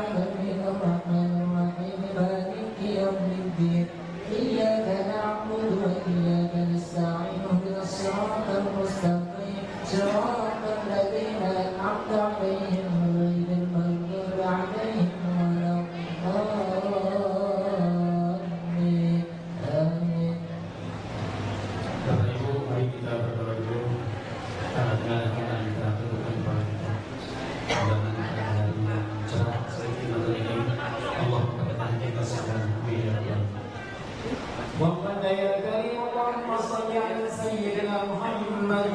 العالمين الرحمن الرحيم مالك يوم الدين إياك نعبد وإياك نستعين اهدنا الصراط المستقيم صراط الذين أنعمت عليهم غير المغضوب عليهم ولا الضالين آمين. Bapak Ibu, mari kita berdoa karena kita tentukan mudah-mudahan pada hari yang cerah seperti ini Allah memberkati kita sekalian. وقد يا كريم اللهم صل على سيدنا محمد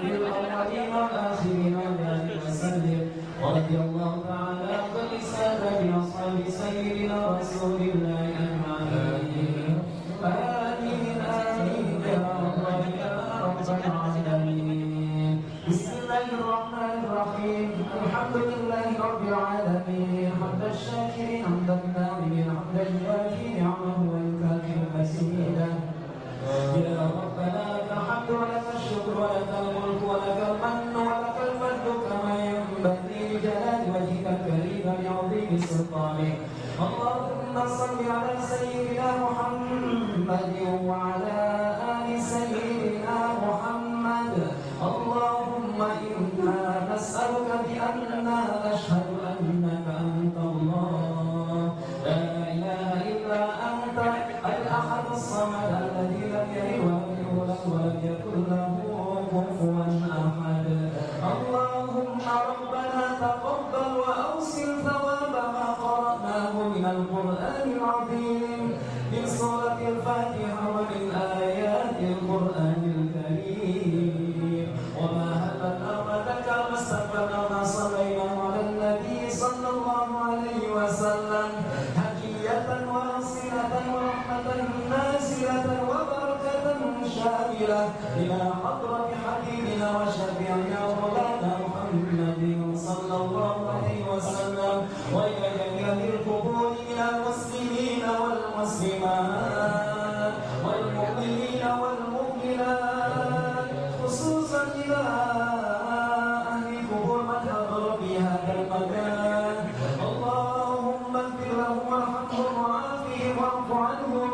في الأولين والآخرين وآله وسلم ورضي الله تعالى عن كل سادة أصحاب سيدنا رسول الله أجمعين آمين آمين يا الله يا رب العالمين. بسم الله الرحمن الرحيم الحمد لله رب العالمين حمد الشاكرين حمد الناعمين حمد الوافي نعمه ويكافئ مزيدا. يا ربنا لك الحمد ولك الشكر ولك الملك ولك المن ولك الفضل كما ينبغي لجلال وجهك الكريم بعظيم سلطانك. اللهم صل على سيدنا محمد وعلى آل سيدنا محمد. اللهم إنا نسألك بأننا نشهد أنك أنت الله لا إله إلا أنت الأحد الصمد الذي لم يلد ولم يولد ولم يكن له كفوا أحد. اللهم ربنا تقبل وأوصل ثواب ما قرأناه من القرآن العظيم من سورة الفاتحة ومن آيات القرآن الكريم وما هللنا وذكرنا واستغفرنا وما صلينا على النبي صلى الله عليه وسلم هدية وصلة ورحمة نازلة وبركة شاملة إلى حضرة حبيبنا وشفيعنا مولانا محمد صلى الله عليه وسلم وإلى جميع القبور من المسلمين والمسلمات والمؤمنين والمؤمنات خصوصا إلى أهل قبور من حضر في هذا المكان. اللهم اغفر لهم وارحمهم وعافهم واعف عنهم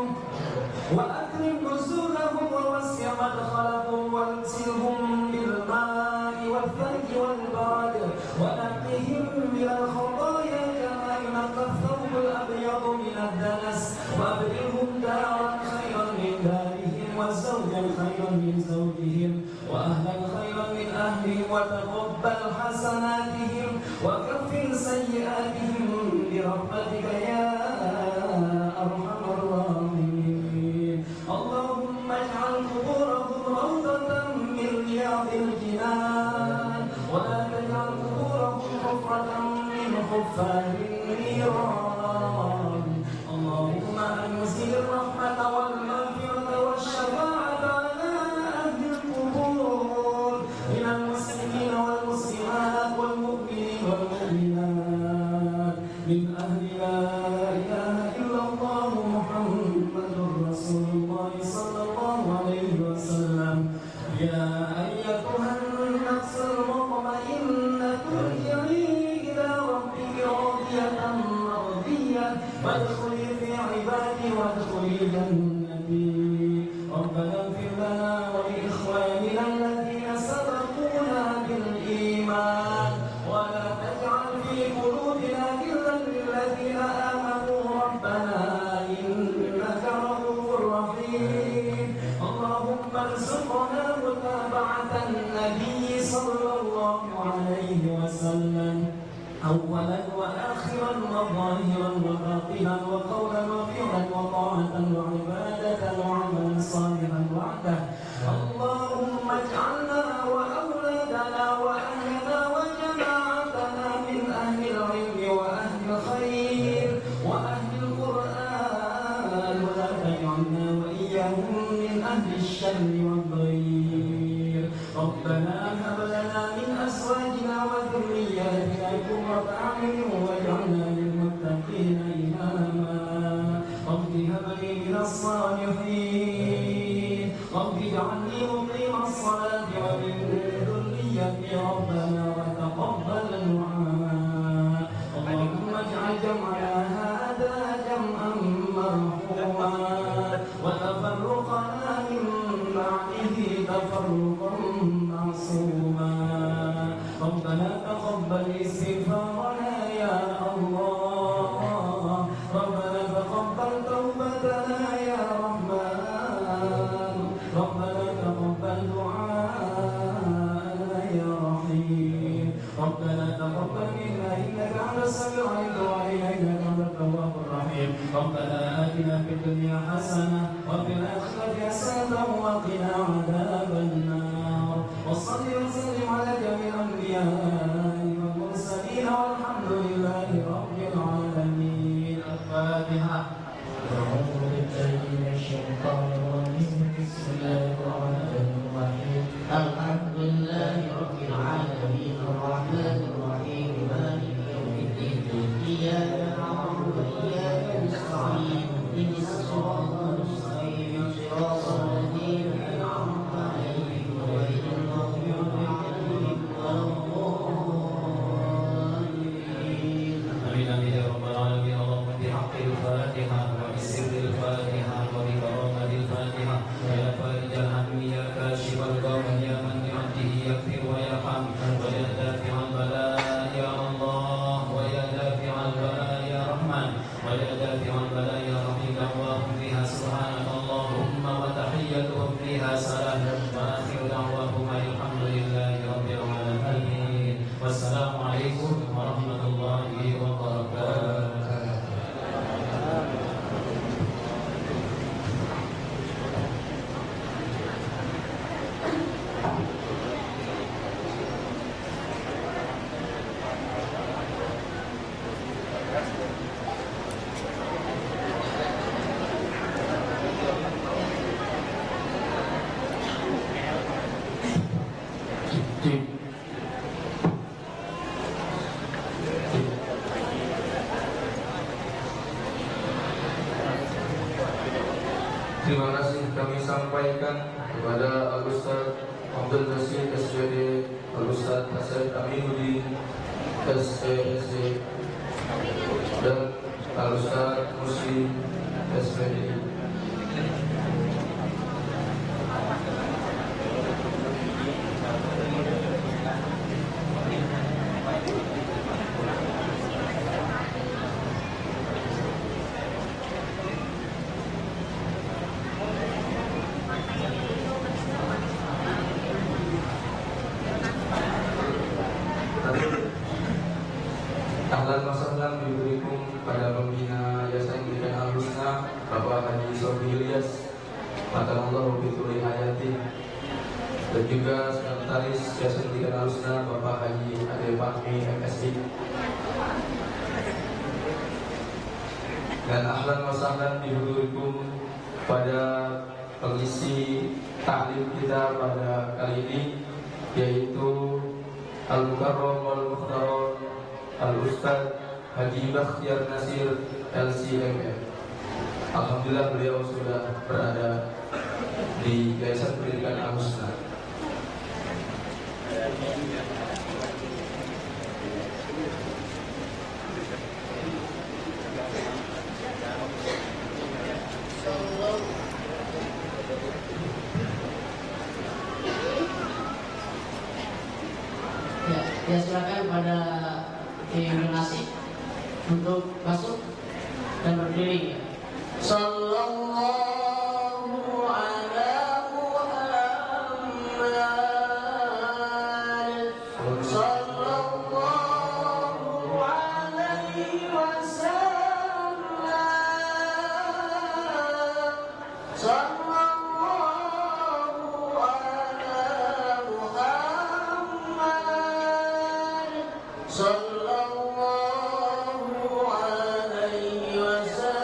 وأكرم نزولهم ووسع مدخلهم وانزلهم بالماء والثلج والبرد ونقهم من الخطايا كما ينقى الثوب الأبيض من الدنس وأبدلهم دارا خيرا من دارهم وزوجا خيرا من زوجهم وأهلا خيرا من أهلهم وتقبل حسناتهم وكفر سيئاتهم برحمتك يا أرحم الراحمين. اللهم اجعل قبورهم روضة من رياض الجنان ولا تجعل قبورهم حفرة من حفار النيران. اللهم أنزل الرحمة والمغفرة والشفاعة على أهل القبور من المسلمين والمسلمات والمؤمنين والمؤمنات من أهل لا إله إلا الله محمد رسول الله صلى الله عليه وسلم. يا أيتها النفس المطمئنة ارجعي إلى ربك راضية مرضية وادخلي في عبادي وادخلي جنتي. ربنا اغفر لنا ولإخواننا الذين سبقونا بالإيمان ولا تجعل في قلوبنا غلا للذين آمنوا ربنا إنك رؤوف رحيم. اللهم ارزقنا متابعة النبي صلى الله عليه وسلم أولا وآخرا وظاهرا وباطنا وقولا وفعلا وطاعة وعبادة وعملا صالحا وعده. اللهم اجعلنا وأولادنا وأهلنا وجماعتنا من أهل العلم وأهل الخير وأهل القرآن ولا تجعلنا وإياهم من أهل الشر والضير. ربنا هب لنا من أزواجنا وذرياتنا قرة أعين واجعلنا للمتقين إماما. رب هب لي من الصالحين رب اجعلني مقيم الصلاة ومن ذريتي ربنا وتقبل دعاء. اللهم اجعل إنك أنت التواب الرحيم ربنا آتنا في الدنيا حسنة وفي الآخرة حسنة وقنا عذاب النار وصل وسلم على جميع الأنبياء والمرسلين والحمد لله رب العالمين. الفاتحة. أعوذ بالله من الشيطان الرجيم بسم الله الرحمن الرحيم الحمد لله رب العالمين الرحمن الرحيم مالك يوم الدين إياك نعبد وإياك نستعين اهدنا الصراط المستقيم صراط الذين أنعمت عليهم غير المغضوب عليهم ولا الضالين. آمين آمين يا رب العالمين. اللهم بحق الفاتحة وبسر الفاتحة وبكرامة الفاتحة يا فارج الهم يا كاشف الغم يا من بعبده يغفر ويرحم ويا دافع البلاء يا الله ويا دافع البلاء يا رحمن ويا دافع البلاء يا رحيم. دعواهم فيها سبحانك اللهم وتحيتهم فيها سلام وآخر دعواهم الحمد لله رب العالمين والسلام عليكم ورحمة الله وبركاته. Terima kasih kami sampaikan kepada Al-Ustaz Abdul Nasir SPD, Al-Ustaz Hasan Aminuddin SPSD dan Al-Ustaz Muslim SPD. Ahlan wa sahlan biburikum pada pembina Yayasan Pendidikan Al-Husna Bapak Haji Sofi Ilyas Matallahu bituli hayati, dan juga sekretaris Yayasan Pendidikan Al-Husna Bapak Haji Ade Fahmi MSI. Dan ahlan wa sahlan biburikum pada pengisi taklim kita pada kali ini, yaitu Al-Mukarram wal-Mukhtaram Al-Ustaz Haji Bakhtiar Nasir LCMM. Alhamdulillah beliau sudah berada di Yayasan Pendidikan Al-Husna. Ya silakan pada yang nasi untuk masuk dan berdiri. Sallallahu ala Muhammad sallallahu alaihi wasallam sallallahu ala Muhammad sallallahu alaihi wasallam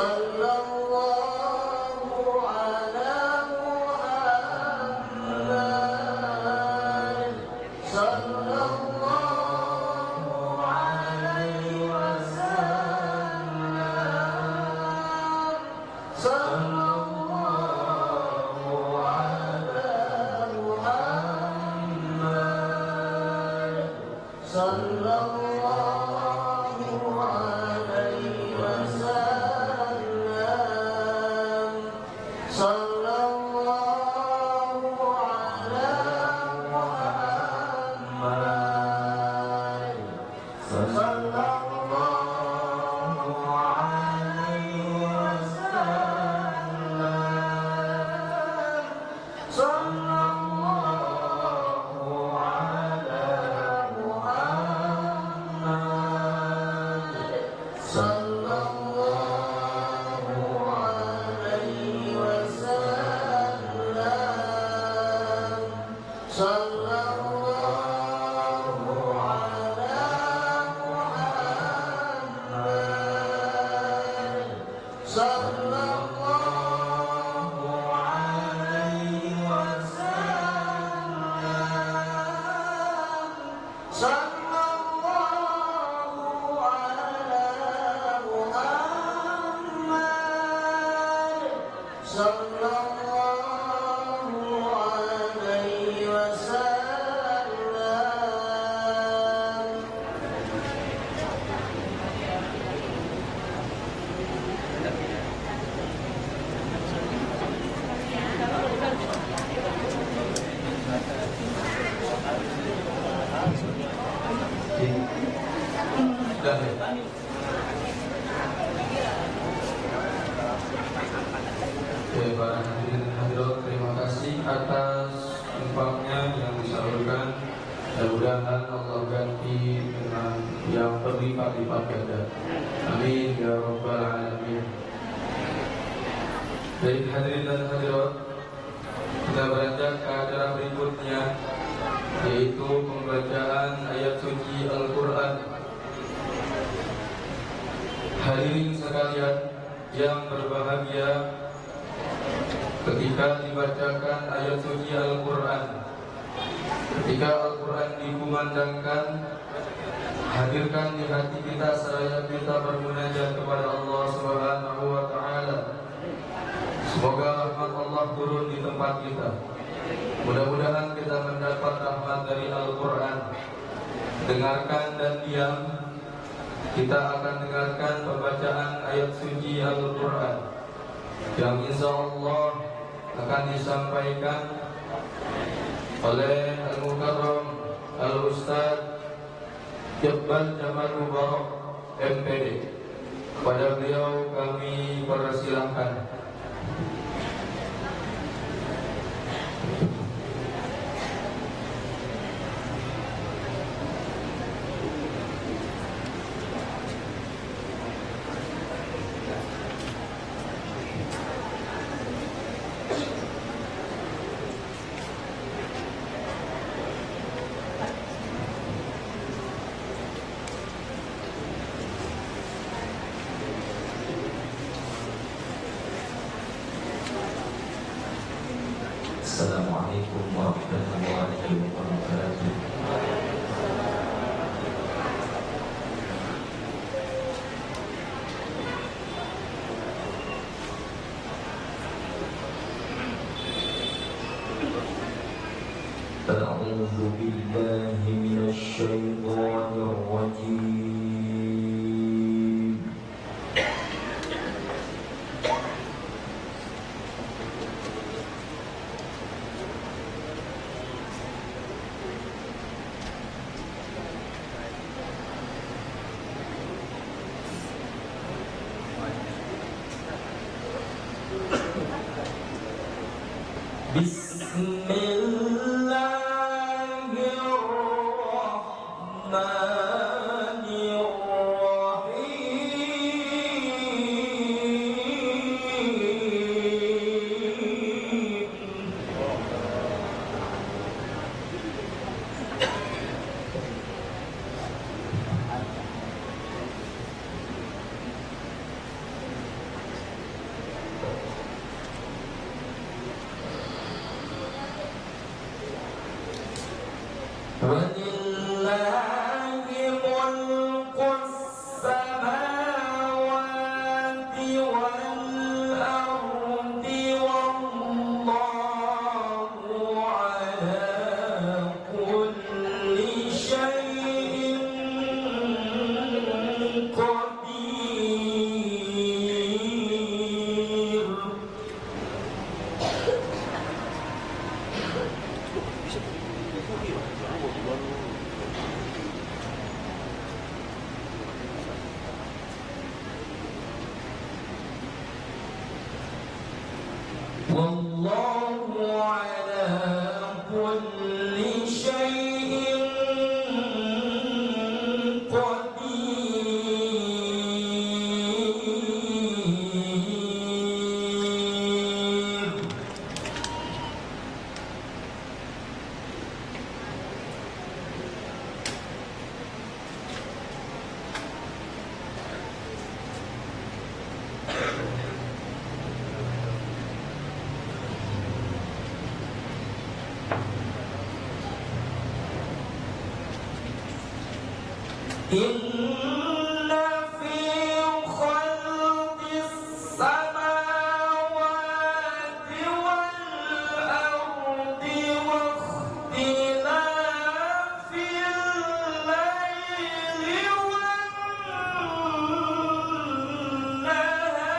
sallallahu ala Muhammad sallallahu alaihi wasallam sallallahu ala Muhammad sallallahu alaihi wasallam sallallahu ala Muhammad sallallahu alaihi wasallam sallallahu ala Muhammad Sudah ya? Oke, para hadirin dan hadirat, terima kasih atas infaknya yang disalurkan. Mudah-mudahan Allah ganti dengan yang berlipat-lipat ganda. Amin ya rabbal alamin. Baik hadirin dan hadirat, kita beranjak ke acara berikutnya, yaitu pembacaan ayat suci Al-Quran. Hadirin sekalian yang berbahagia, ketika dibacakan ayat suci Al-Quran, ketika Al-Quran dikumandangkan, hadirkan di hati kita seraya kita bermunajat kepada Allah Subhanahu wa Ta'ala. Semoga rahmat Allah turun di tempat kita. Mudah-mudahan kita mendapat rahmat dari Al-Quran. Dengarkan dan diam. Kita akan dengarkan pembacaan ayat suci Al-Quran yang insya Allah akan disampaikan oleh Al-Mukarram Al-Ustaz Jabal Jamal Mubarak MPD. Kepada beliau kami persilahkan. Assalamualaikum warahmatullahi wabarakatuh. A'udzu billahi minasy syaithanir rajim. Wallahu ala kulli syai'in qadir. Inna fi khalqis samawati wal ardi wa ikhtilafil layli wan nahar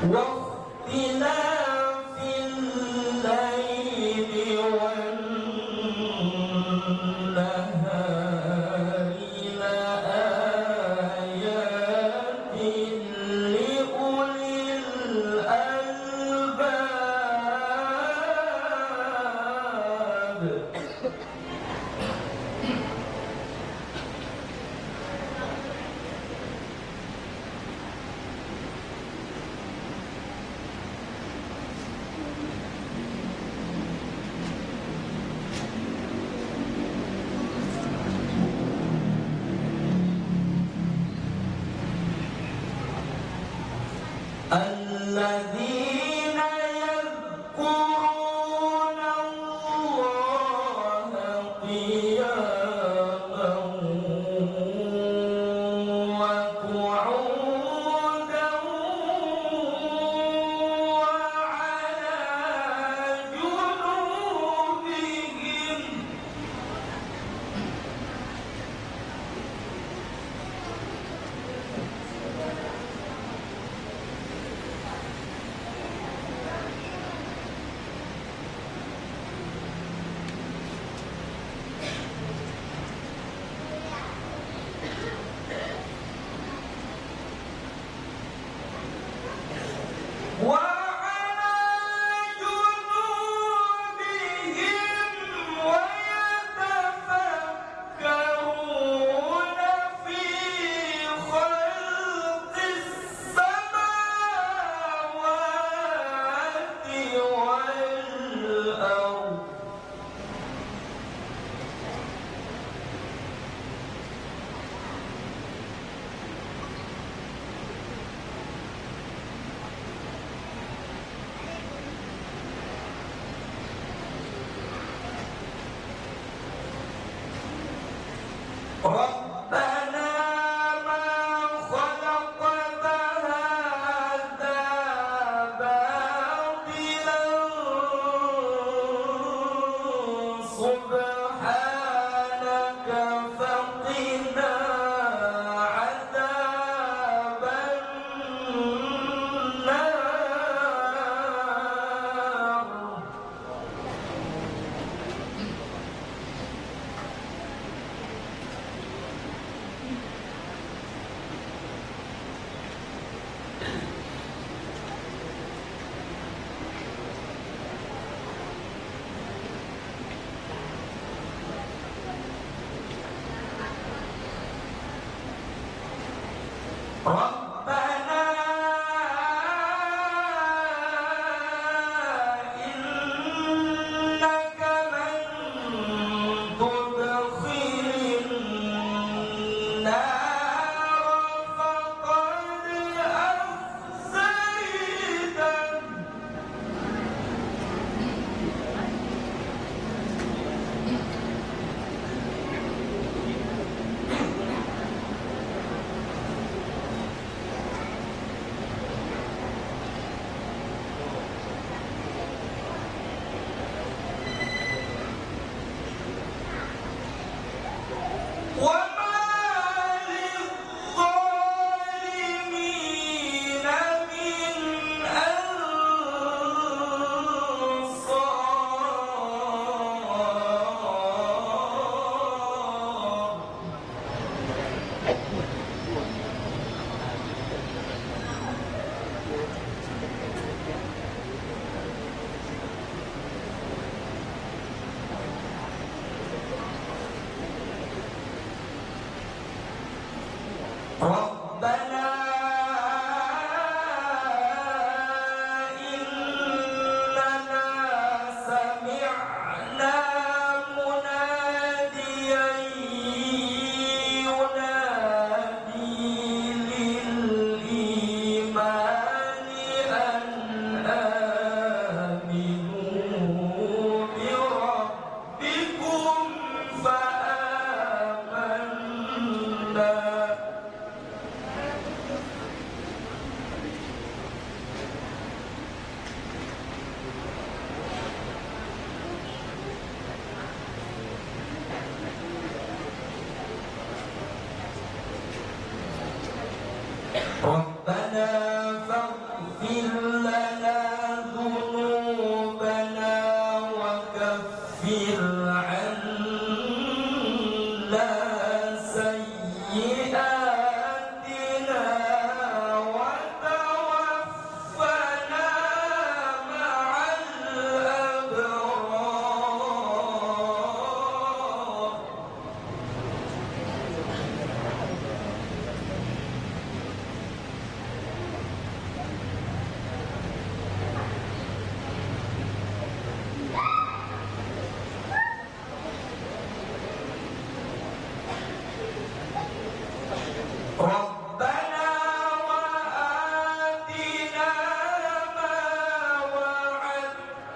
واختلاف الليل والنهار لآيات لأولي الألباب. الذين يذكرون الله قياما وقعودا وعلى جنوبهم. وعلى جنوبهم ويتفكرون في خلق السماوات والأرض.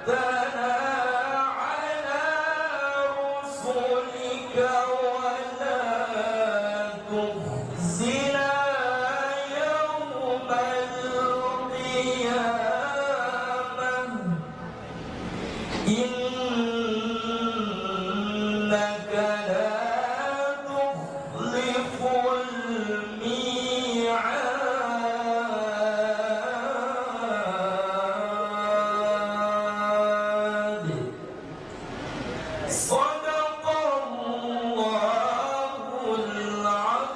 توفنا على رسلك ولا تخزنا يوم القيامة إنك لا تخلف الميعاد صدق الله العظيم.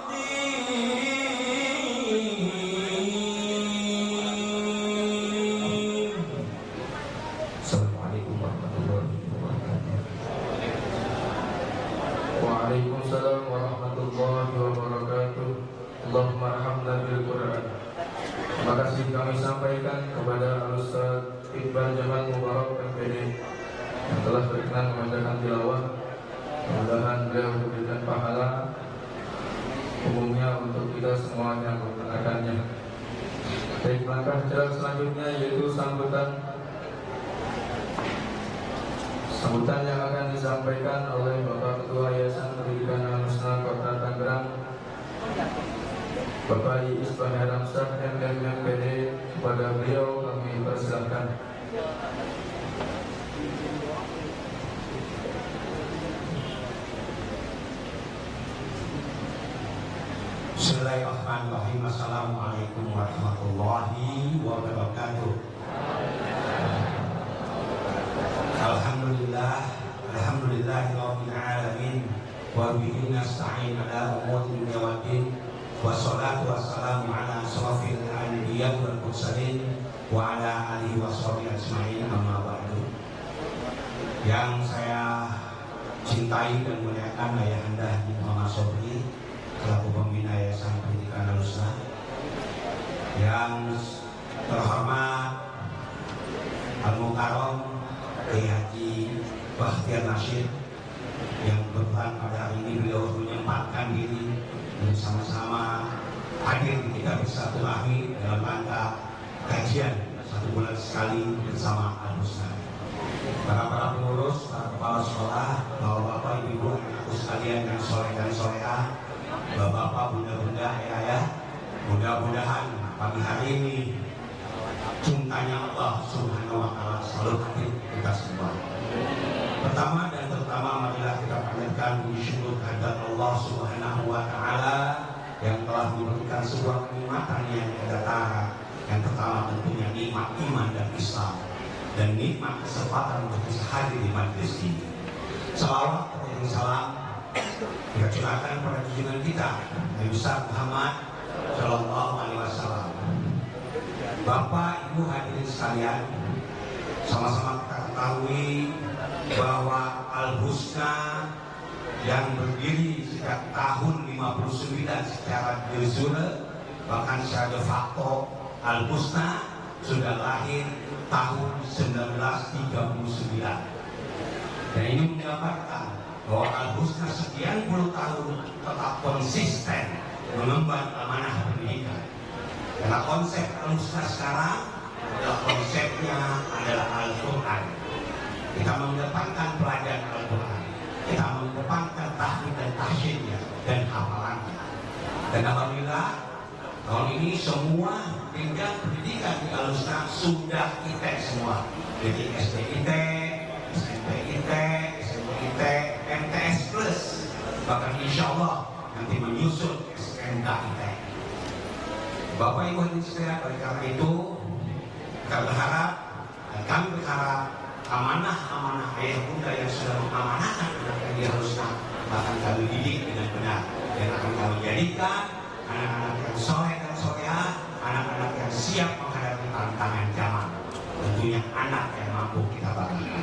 Assalamualaikum warahmatullahi wabarakatuh. Waalaikumsalam warahmatullahi wabarakatuh. Allahumma arhamna bil Quran. Terima kasih kami sampaikan kepada Al-Ustaz Iqbal Jamal Mubarak MPD yang telah berkenan membacakan tilawah. Mudah-mudahan beliau memberikan pahala umumnya untuk kita semua yang mendengarkannya. Baik, langkah jalan selanjutnya yaitu sambutan yang akan disampaikan oleh Bapak Ketua Yayasan Pendidikan Al-Husna Kota Tangerang, Bapak Iis Bahar Ramsah MMPD. Kepada beliau kami persilahkan. Bismillahirrahmanirrahim. Assalamualaikum warahmatullahi wabarakatuh. Alhamdulillahirabbil alamin wa bihi nasta'in ala umuri dunya waddin wassalatu wassalamu ala asrofil anbiya wal mursalin wa ala alihi washabihi ajmain, amma ba'du. Yang saya cintai dan muliakan ayahanda Haji Muhammad Sobri selaku pembina Yayasan Pendidikan Al-Husna, yang terhormat Al-Mukarram Kiai Haji Bakhtiar Nasyid, yang kebetulan pada hari ini beliau menyempatkan diri untuk sama-sama hadir di kita bersilaturahmi dalam rangka kajian 1 bulan sekali bersama Al-Husna. Para pengurus, para kepala sekolah, bapak-bapak, ibu-ibu, anak-anakku sekalian yang soleh dan solehah, bapak-bapak, bunda-bunda, ayah-ayah, mudah-mudahan pagi hari ini cintanya Allah Subhanahu wa Ta'ala selalu hadir kita semua. Pertama dan terutama, marilah kita panjatkan puji syukur kehadirat Allah Subhanahu wa Ta'ala yang telah memberikan sebuah kenikmatan yang tiada tara. Yang pertama tentunya nikmat iman dan Islam, dan nikmat kesempatan untuk bisa hadir di majelis ini. Salawat dan salam kita curahkan pada junjungan kita Nabi besar Muhammad Shallallahu Alaihi Wasallam. Bapak, Ibu hadirin sekalian, sama-sama kita ketahui bahwa Al-Husna yang berdiri sejak tahun 59 secara de jure, bahkan secara de facto Al-Husna sudah lahir tahun 1939. Dan ini menggambarkan bahwa Al-Husna sekian puluh tahun tetap konsisten mengemban amanah pendidikan. Karena konsep Al-Husna sekarang adalah konsepnya adalah Al-Quran. Kita mengedepankan pelajaran Al-Quran, kita mengedepankan tahfidz dan tahsinnya dan hafalannya. Dan alhamdulillah tahun ini semua jenjang pendidikan di Al-Husna sudah ITEK semua. Jadi SD ITEK, SMP ITEK, SMP ITEK, MTS Plus, bahkan insya Allah nanti menyusul SMK ITEK. Bapak Ibu hadirin sekalian, oleh karena itu kita berharap dan kami berharap amanah-amanah ayah bunda yang sudah mengamanahkan anak-anak di Al-Husna akan kami didik dengan benar, dan akan kami jadikan anak-anak yang soleh dan solehah, anak-anak yang siap menghadapi tantangan zaman, tentunya anak yang mampu kita banggakan.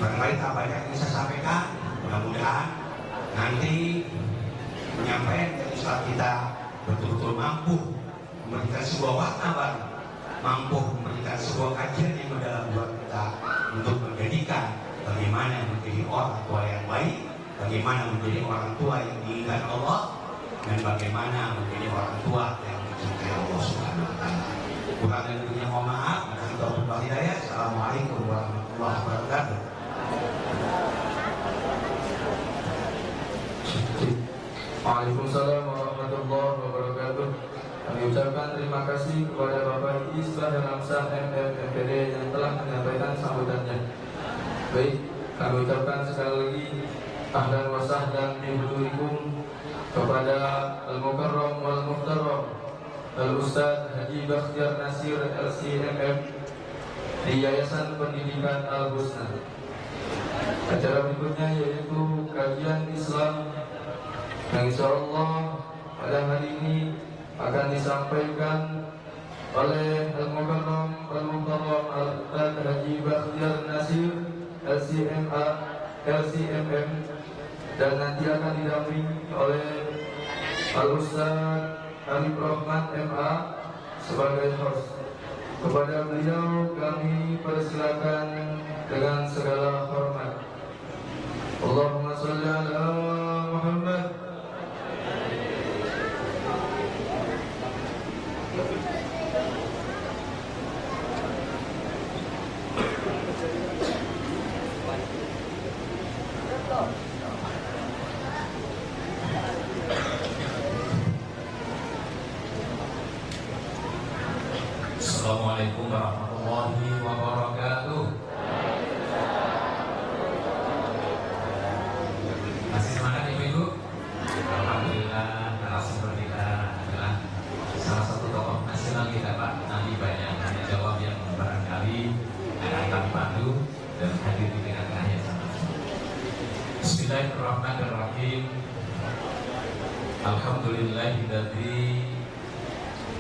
Barangkali tak banyak yang saya sampaikan, mudah-mudahan nanti menyampaikan dari Ustaz kita betul-betul mampu memberikan sebuah warna baru, mampu memberikan sebuah kajian yang mendalam buat kita untuk menjadikan bagaimana menjadi orang tua yang baik, bagaimana menjadi orang tua yang diinginkan Allah, dan bagaimana menjadi orang tua yang dicintai Allah Subhanahu wa Ta'ala. Kurang dan lebihnya mohon maaf. Assalamualaikum warahmatullahi wabarakatuh. warahmatullahi wabarakatuh. Waalaikumsalam warahmatullahi wabarakatuh. Kami ucapkan terima kasih kepada Bapak Isbah dan Amsah MPD yang telah menyampaikan sambutannya. Baik, kami ucapkan sekali lagi ahlan wa sahlan bihudurikum kepada Al-Mukarram wal Muhtaram Al-Ustaz Haji Bakhtiar Nasir LCMM di Yayasan Pendidikan Al-Husna. Acara berikutnya yaitu kajian Islam yang insyaallah pada hari ini akan disampaikan oleh Al-Mukarram Al-Muhtaram Al-Ustaz Haji Bakhtiar Nasir LCMM dan nanti akan didampingi oleh Al-Ustaz Arif Rahman MA sebagai host. Kepada beliau kami persilakan dengan segala hormat. Allahumma sholli ala Muhammad. Assalamualaikum warahmatullahi wabarakatuh. Masih semangat Ibu-Ibu? Alhamdulillah, narasumber kita adalah salah satu tokoh nasional kita Pak. Nanti banyak tanya jawab yang barangkali akan kami pandu dan hadir di tengah-tengahnya sama. Bismillahirrahmanirrahim. Alhamdulillahilladzi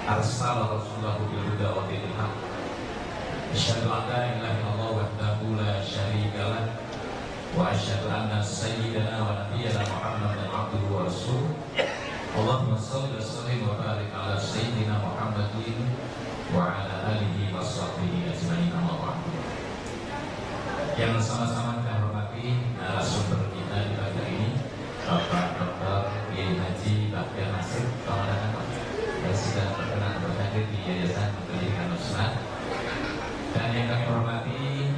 arsala rasulahu bil huda wa dinil haq. Asyhadu an la ilaha illallah wahdahu la syarika lah wa asyhadu anna sayyidana wa nabiyyana Muhammadan abduhu wa rasuluh. Allahumma shalli wa sallim wa barik ala sayyidina Muhammadin wa ala alihi wa sahbihi ajmain. Yang sama-sama kita hormati narasumber kita di pagi ini, Bapak Dr. Kiai Haji Bakhtiar Nasir, yang sudah berkenan berhadir di Yayasan Pendidikan Al-Husna, dan yang kami hormati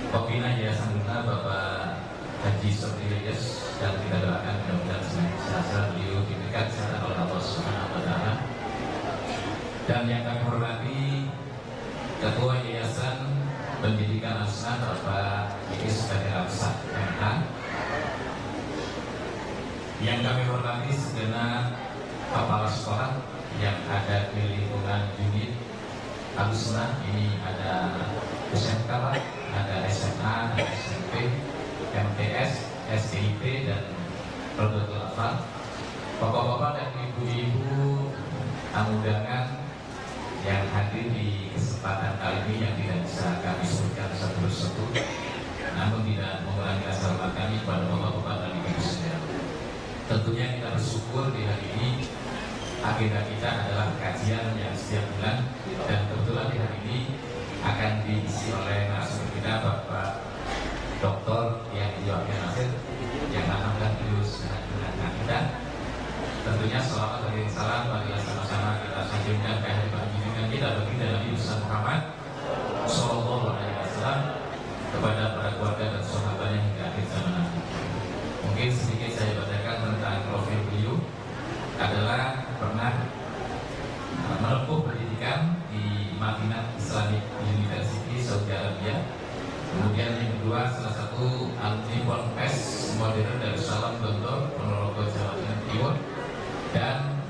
pembina Yayasan Al-Husna Bapak Haji Sofius, dan kita doakan mudah-mudahan senantiasa beliau diberikan kesehatan oleh Allah Subhanahu wa Ta'ala. Dan yang kami hormati Ketua Yayasan Pendidikan Al-Husna Bapak Iis Al-Husna MA, yang kami hormati segenap kepala sekolah yang ada di lingkungan unit Al-Husna. Ini ada SMK, ada SMA, ada SMP, MTS, STIP, dan Rodotul Atfal. Bapak-bapak dan ibu-ibu tamu undangan yang hadir di kesempatan kali ini yang tidak bisa kami sebutkan satu persatu, namun tidak mengurangi rasa hormat kami kepada bapak-bapak dan ibu-ibu sekalian. Tentunya kita bersyukur di hari ini agenda kita adalah kajian yang setiap bulan, dan kebetulan di hari ini akan diisi oleh narasumber kita Bapak Dr. Kiai Bakhtiar Nasir yang alhamdulillah beliau sangat mengenal kita. Tentunya sholawat dan salam marilah sama-sama kita sanjungkan ke hari junjungan kita baginda Nabi Muhammad sallallahu alaihi wasallam kepada para keluarga dan sahabatnya hingga akhir zaman nanti. Mungkin sedikit saya bacakan tentang profil beliau. Adalah pernah menempuh pendidikan di Madinah Islamic University Saudi Arabia. Kemudian yang kedua, salah satu alumni Ponpes Modern Darussalam Gontor, Ponorogo, Jawa Timur, dan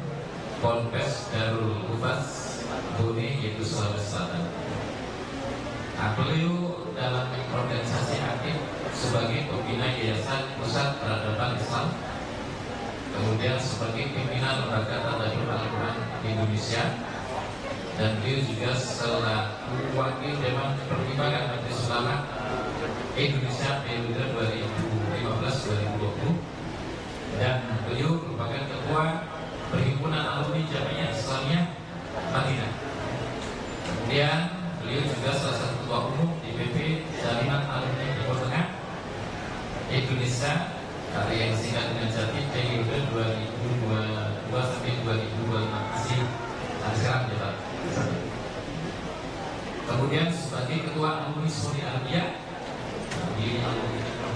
Ponpes Darul Hufaz Bone, yaitu Sulawesi Selatan. Nah, beliau dalam organisasi aktif sebagai pembina Yayasan Pusat Peradaban Islam, kemudian sebagai pimpinan lembaga Tadabbur Al-Quran Indonesia, dan beliau juga selaku wakil Dewan Pertimbangan Majelis Ulama Indonesia periode 2015-2020, dan beliau merupakan ketua Perhimpunan Alumni Jamiah Islamiyah Madinah. Kemudian beliau juga salah satu ketua umum DPP Jaringan Alumni Timur Tengah Indonesia atau yang disingkat dengan JATI periode 2022 sampai 2025. Masih sampai sekarang ya Pak. Kemudian sebagai ketua alumni Saudi Arabia di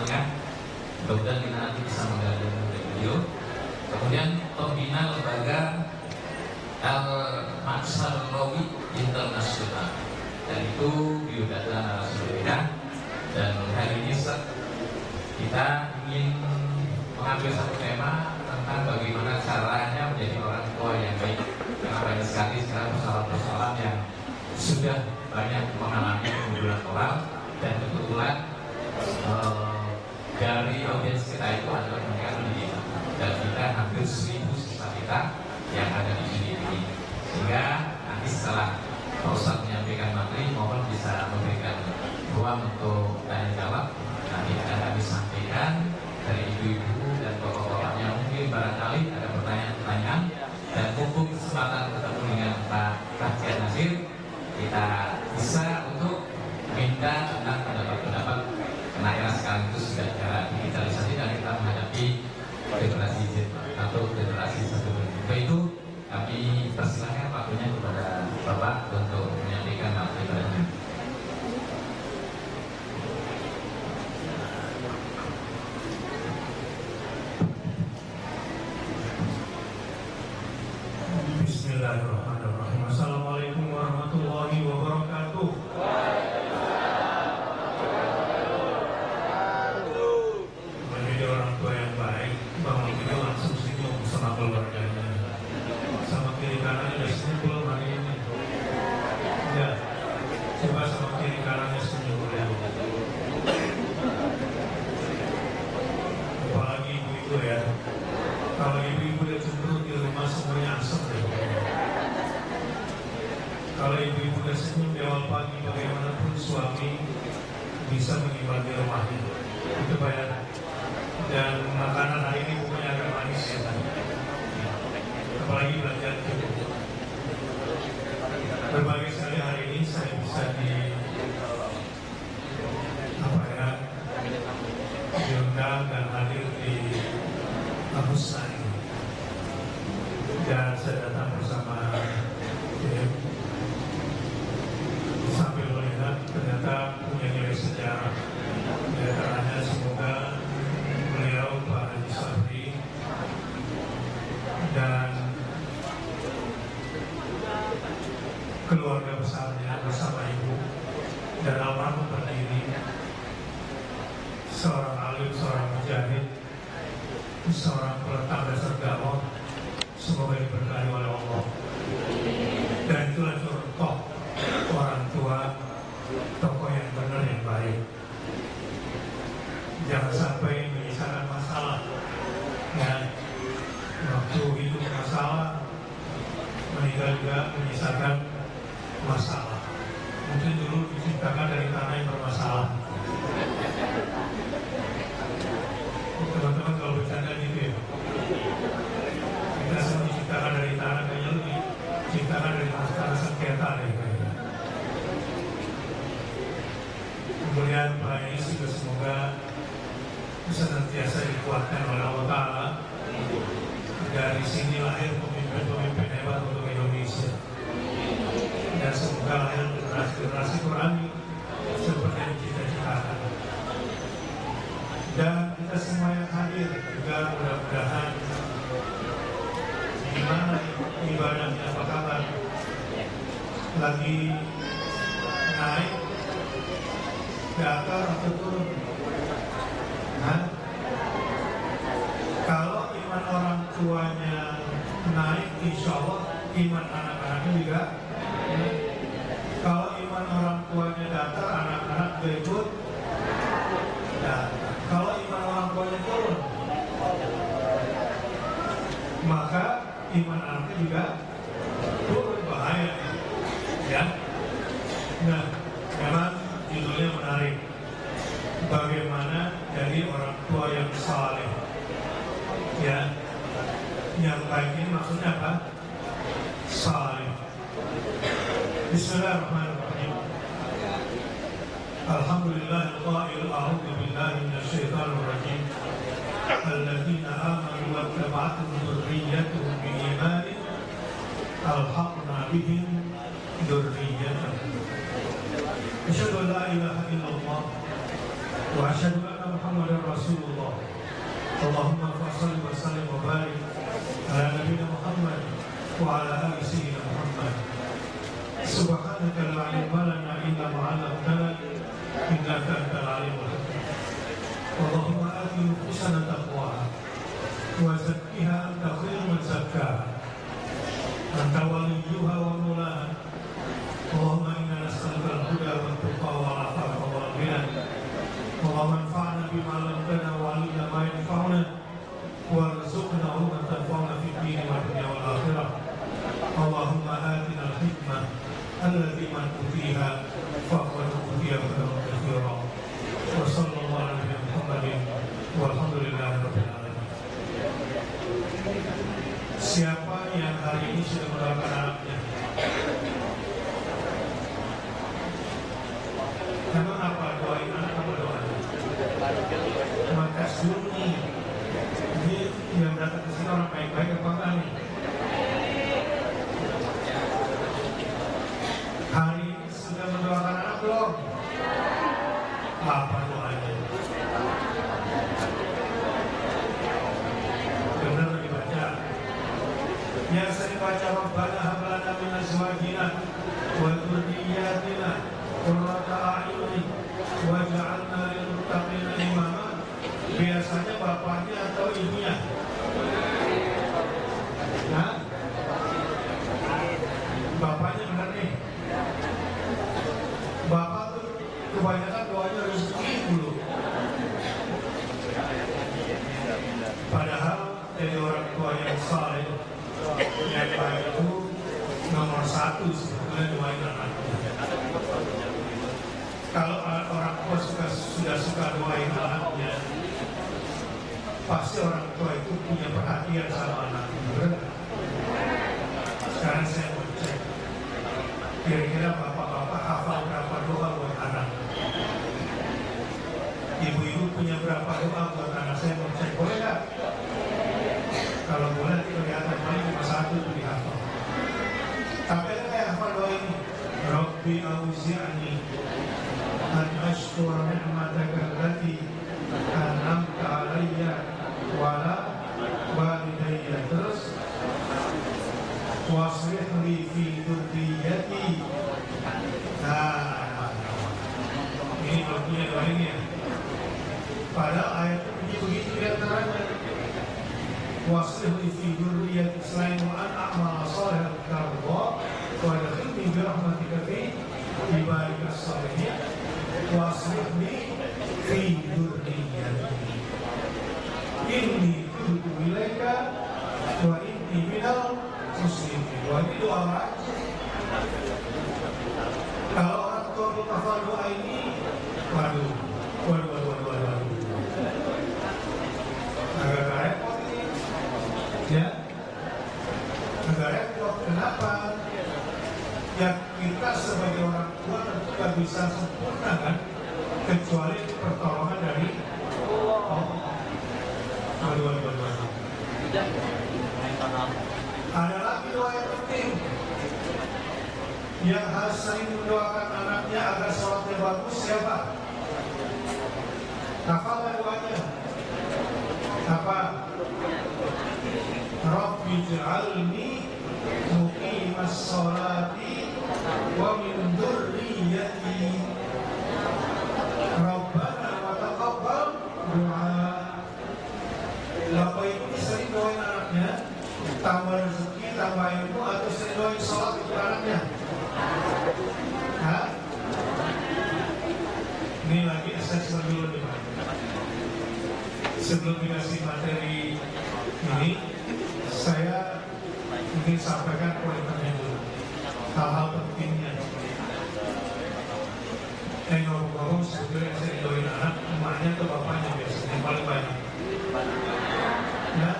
tengah, mudah-mudahan kita nanti bisa menggabung dengan beliau. Kemudian pembina lembaga Al-Maksar Rawi Internasional, dan itu biodata narasumber. Dan hari ini kita ingin mengambil satu tema tentang bagaimana caranya menjadi orang tua yang baik. Karena banyak sekali sekarang persoalan-persoalan yang sudah banyak mengalami kemunduran moral, dan kebetulan dari audiens kita itu adalah mereka pendidik, dan kita hampir 1000 siswa kita yang ada di sini ini. Sehingga nanti setelah Pak Ustadz menyampaikan materi, mohon bisa memberikan ruang untuk tanya jawab. Nanti akan kami sampaikan dari ibu-ibu dan bapak-bapaknya. Mungkin barangkali ada pertanyaan-pertanyaan, dan mumpung kesempatan ketemu dengan Pak Rakyat Nasir, kita bisa untuk minta tentang pendapat-pendapat, karena era sekarang itu sudah era digitalisasi dan kita menghadapi generasi Z atau generasi satu. Untuk itu kami persilahkan waktunya kepada Bapak untuk menyampaikan materi. Bismillahirrahmanirrahim. Assalamualaikum warahmatullahi wabarakatuh. Menjadi orang tua yang baik, bangun tidur langsung senyum sama keluarganya. Sama kiri kanannya udah senyum belum hari ini? Ya, coba sama kiri kanannya senyum ya. Apalagi ibu-ibu ya. Kalau ibu-ibu udah cenderung di rumah semuanya asem deh. Kalau ibu-ibu udah senyum di awal pagi, bagaimanapun suami bisa mengimbangi rumahnya. Itu bayar. Dan makanan hari ini pokoknya agak manis ya tadi. Apalagi belajar itu. Berbagai sekali hari ini saya bisa diundang dan hadir di Al-Husna ini. Dan saya datang bersama tim sambil melihat ternyata punya nilai sejarah. Di antaranya semoga beliau Pak Haji Sabri dan keluarga besarnya bersama ibu dan almarhum pendiri, seorang alim, seorang mujahid, seorang peletak dasar dakwah, semoga diberkahi oleh Allah. Dan itulah contoh orang tua, tokoh yang benar, yang baik. Jangan sampai menyisakan masalah. Ya, waktu hidup masalah, meninggal juga menyisakan masalah. Mungkin dulu diciptakan dari tanah yang bermasalah. Teman-teman kalau bercanda gitu ya, kita semua diciptakan dari tanah, kayaknya lu diciptakan dari tanah sengketa deh kayaknya. Kemudian Pak Anies juga semoga senantiasa dikuatkan oleh Allah Ta'ala. Dari sini lahir pemimpin-pemimpin hebat untuk Indonesia, dan semoga lahir generasi-generasi Qurani seperti yang kita ciptakan. Dan kita semua yang hadir juga mudah-mudahan gimana ibadahnya, apa kabar? Lagi naik, datar atau turun? Nah, kalau iman orang tuanya naik, insya Allah iman anak-anaknya juga. Kalau iman orang tuanya datar, anak-anak juga ikut. Nah, kalau iman orang tuanya turun, maka iman anaknya juga turun, bahaya ya. Nah, memang judulnya menarik. Bagaimana jadi orang tua yang saleh? Ya, yang baik ini maksudnya apa? Saleh. Bismillahirrahmanirrahim. Alhamdulillahil qail a'udzu billahi minasyaitonir rajim. Alladzina amanu wa taba'atuhum dzurriyyatuhum biimanin alhaqna bihim dzurriyyatahum. Asyhadu an la ilaha illallah wa asyhadu anna Muhammadar Rasulullah. Allahumma shalli wa sallim wa barik ala nabiyyina Muhammad wa ala ali sayyidina Muhammad. Subhanaka la ilma lana illa ma 'allamtana innaka antal alimul hakim. Allahumma ati nufusana taqwaha wa zakkiha anta khairu man zakkaha anta waliyuha wa mulaha. Allahumma inna nas'aluka al-huda wa at-tuqa wa al-'afafa wal ghina. Allahumma anfa'na bima 'allamtana wa 'allimna ma yanfa'una warzuqna 'ilman tanfa'una fid din wad dunya wal akhirah. Allahumma atina al-hikmah allati man utiha faqad utiya khairan katsiran. Wa sallallahu ala Muhammadin walhamdulillahi rabbil alamin. Siapa yang hari ini sudah mendoakan anaknya? Emang apa doain anak, apa doanya? Maka sunni ini yang datang ke sini orang baik-baik apa enggak nih? Hari ini sudah mendoakan anak belum? Apa doanya? Benar dibaca. Yang sering baca Rabbana hab lana min azwajina wa dhurriyyatina qurrata a'yunin waj'alna lil muttaqina imama. Biasanya bapaknya atau ibunya? Nah, bapaknya benar nih. Bapak tuh kebanyakan doanya rezeki dulu. Padahal dari orang tua yang saleh, yang baik itu nomor satu sebetulnya doain anaknya. Kalau orang tua sudah suka doain anaknya, pasti orang tua itu punya perhatian sama anaknya. Benar? Sekarang saya mau cek, kira-kira bapak-bapak hafal berapa doa buat anak? Ibu-ibu punya berapa doa buat anak? Saya mau cek, boleh nggak? Kalau boleh nanti kelihatan paling cuma satu itu dihafal. Tapi saya hafal doa ini, Rabbi auzi'ni an ashkura ni'mataka allati an'amta 'alayya wa 'ala walidayya. Terus waslih li fi dzurriyyati. Nah, ini bagian doa ini ya. Padahal ayat itu begitu di antaranya. Waslih li fi dzurriyyati selain wa an a'mala shalihan tarda wa adkhilni bi rahmatika fi ibadikas shalihin. Waslih li fi dzurriyyati inni tubtu ilaika wa inni minal muslimin. Wah, ini doa wajib. Kalau orang tua menghafal doa ini, waduh. Agak repot ini, ya. Agak repot. Kenapa? Ya kita sebagai orang tua tentu gak bisa sempurna kan, kecuali pertolongan dari Allah. Waduh. Ada lagi doa yang penting yang harus sering mendoakan anaknya agar sholatnya bagus. Siapa? Hafal doanya apa? Rabbi ij'alni muqimas sholati wa min dzurriyyati Rabbana wa taqabbal du'a. Bapak ibu sering doain anaknya tambah rezeki, tambah ilmu, atau sering doain sholat itu anaknya? Hah? Ini lagi assessment dulu nih Pak. Sebelum dikasih materi ini, saya ingin sampaikan pointernya dulu, hal-hal pentingnya. Ngomong-ngomong sebetulnya saya doain anak, emaknya atau bapaknya biasanya yang paling banyak? Ya,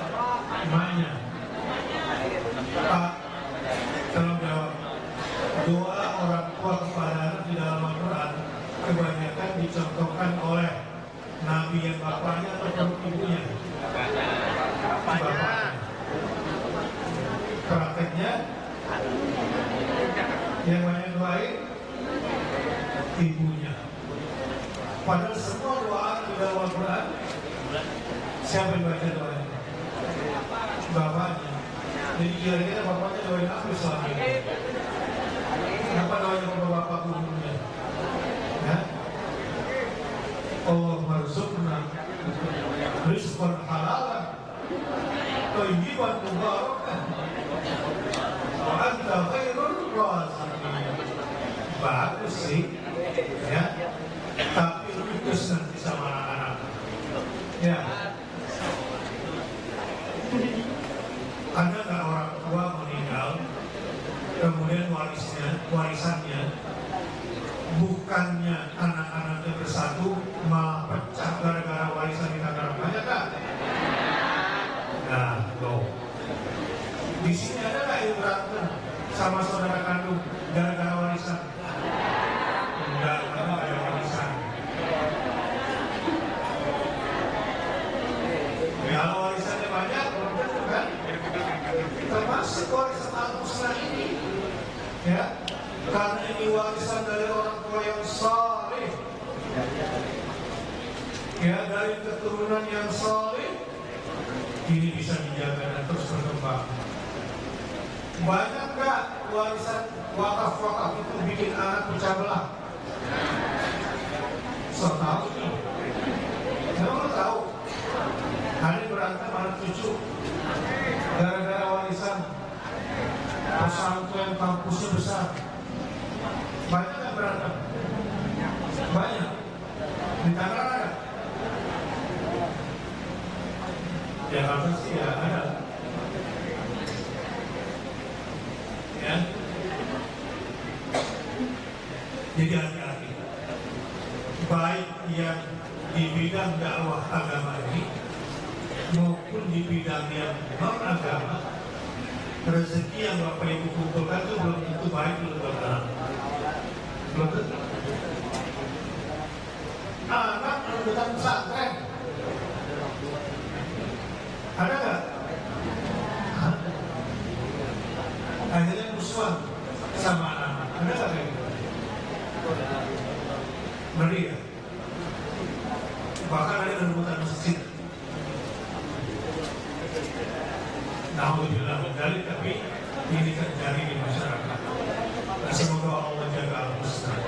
emaknya. Pak, tolong jawab. Doa orang tua kepada anak di dalam Al-Quran kebanyakan dicontohkan oleh Nabi yang bapaknya atau ibunya? Bapaknya. Prakteknya yang banyak doain ibunya. Padahal semua doa di dalam Al-Quran, siapa yang baca doanya? Bapaknya. Jadi kira-kira bapaknya doain apa selama ini? Kenapa doanya bapak umumnya? Ya? Allahumma rzuqna rizqan halalan thayyiban mubarakan wa anta khairur raziqin. Bagus sih, ya. Tapi lulus nanti sama anak-anak. Ya. Ada nggak orang tua meninggal, kemudian warisannya bukannya anak-anaknya bersatu, malah pecah gara-gara warisan di tangan banyak kan? Nah, loh. Di sini ada nggak yang berantem sama saudara kandung gara-gara warisan? Enggak, karena ada warisan. Ya, kalau warisannya banyak, belum tentu kan? Termasuk warisan al-musnah ini, ya, karena ini warisan dari orang tua yang saleh, ya, dari keturunan yang saleh, ini bisa dijaga dan terus berkembang. Banyak nggak warisan wakaf itu bikin anak pecah belah? So tahu nih, kamu tahu? Ada yang berantem anak cucu gara-gara warisan pesantren kampusnya besar. Banyak yang berantem, banyak. Di Tangerang ada, Jakarta sih ya ada. Ya. Jadi hati-hati, baik yang di bidang dakwah agama ini maupun di bidang yang non-agama, rezeki yang Bapak Ibu kumpulkan itu belum tentu baik untuk anak. Belum tentu. Anak rebutan pesantren ada nggak? Ada. Akhirnya musuhan sama anak. Ada nggak kayak gitu? Ngeri ya? Bahkan ada rebutan masjid. Alhamdulillah medali, tapi ini terjadi di masyarakat. Nah, semoga Allah jaga al-musnah.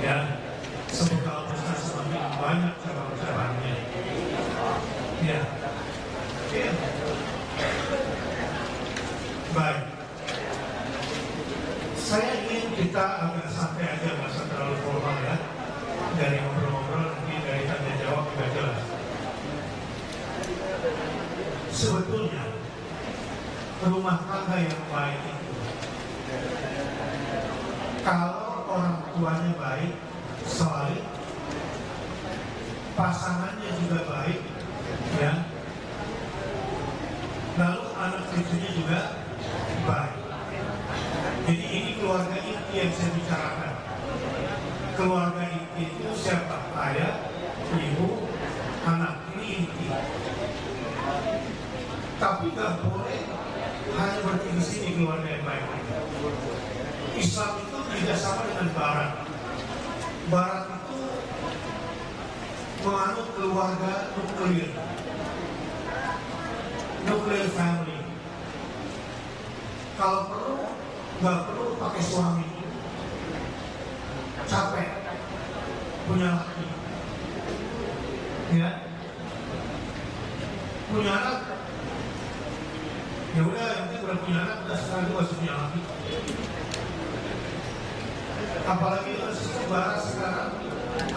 Ya, semoga al-musnah semakin banyak cabang-cabangnya. Ya. Ya. Baik. Saya ingin kita agak santai aja, nggak usah terlalu formal ya. Dari ngobrol-ngobrol nanti dari tanya jawab juga jelas. Sebetulnya rumah tangga yang baik itu, kalau orang tuanya baik, solid, pasangannya juga baik, ya, lalu anak cucunya juga baik. Jadi ini keluarga inti yang saya bicarakan. Keluarga inti itu siapa? Ayah, ibu, anak. Ini inti. Tapi gak boleh hanya berarti di sini keluarga yang baik. Islam itu tidak sama dengan Barat. Barat itu menganut keluarga nuklir family. Kalau perlu, nggak perlu pakai suami. Capek punya laki, ya, punya anak. Ya udah, yang penting udah punya anak, udah sekarang itu masih punya laki. Apalagi sistem Barat sekarang,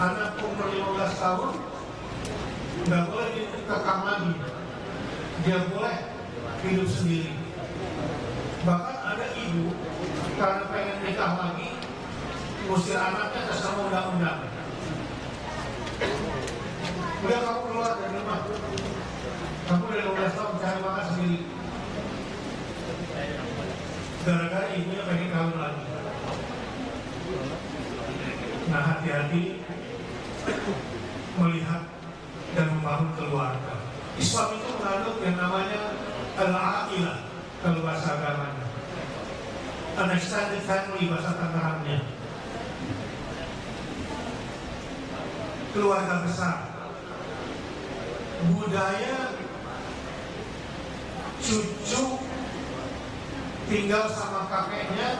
anak umur 15 tahun nggak boleh dikekang lagi, dia boleh hidup sendiri. Bahkan ada ibu karena pengen nikah lagi, ngusir anaknya atas nama undang-undang. Udah, kamu keluar dari rumah, kamu udah 15 tahun cari makan sendiri. Gara-gara ibunya pengen kawin lagi. Nah, hati-hati melihat dan membangun keluarga. Islam itu menganut yang namanya al-a'ilah kalau bahasa agamanya. An extended family bahasa Tangerangnya, keluarga besar. Budaya cucu tinggal sama kakeknya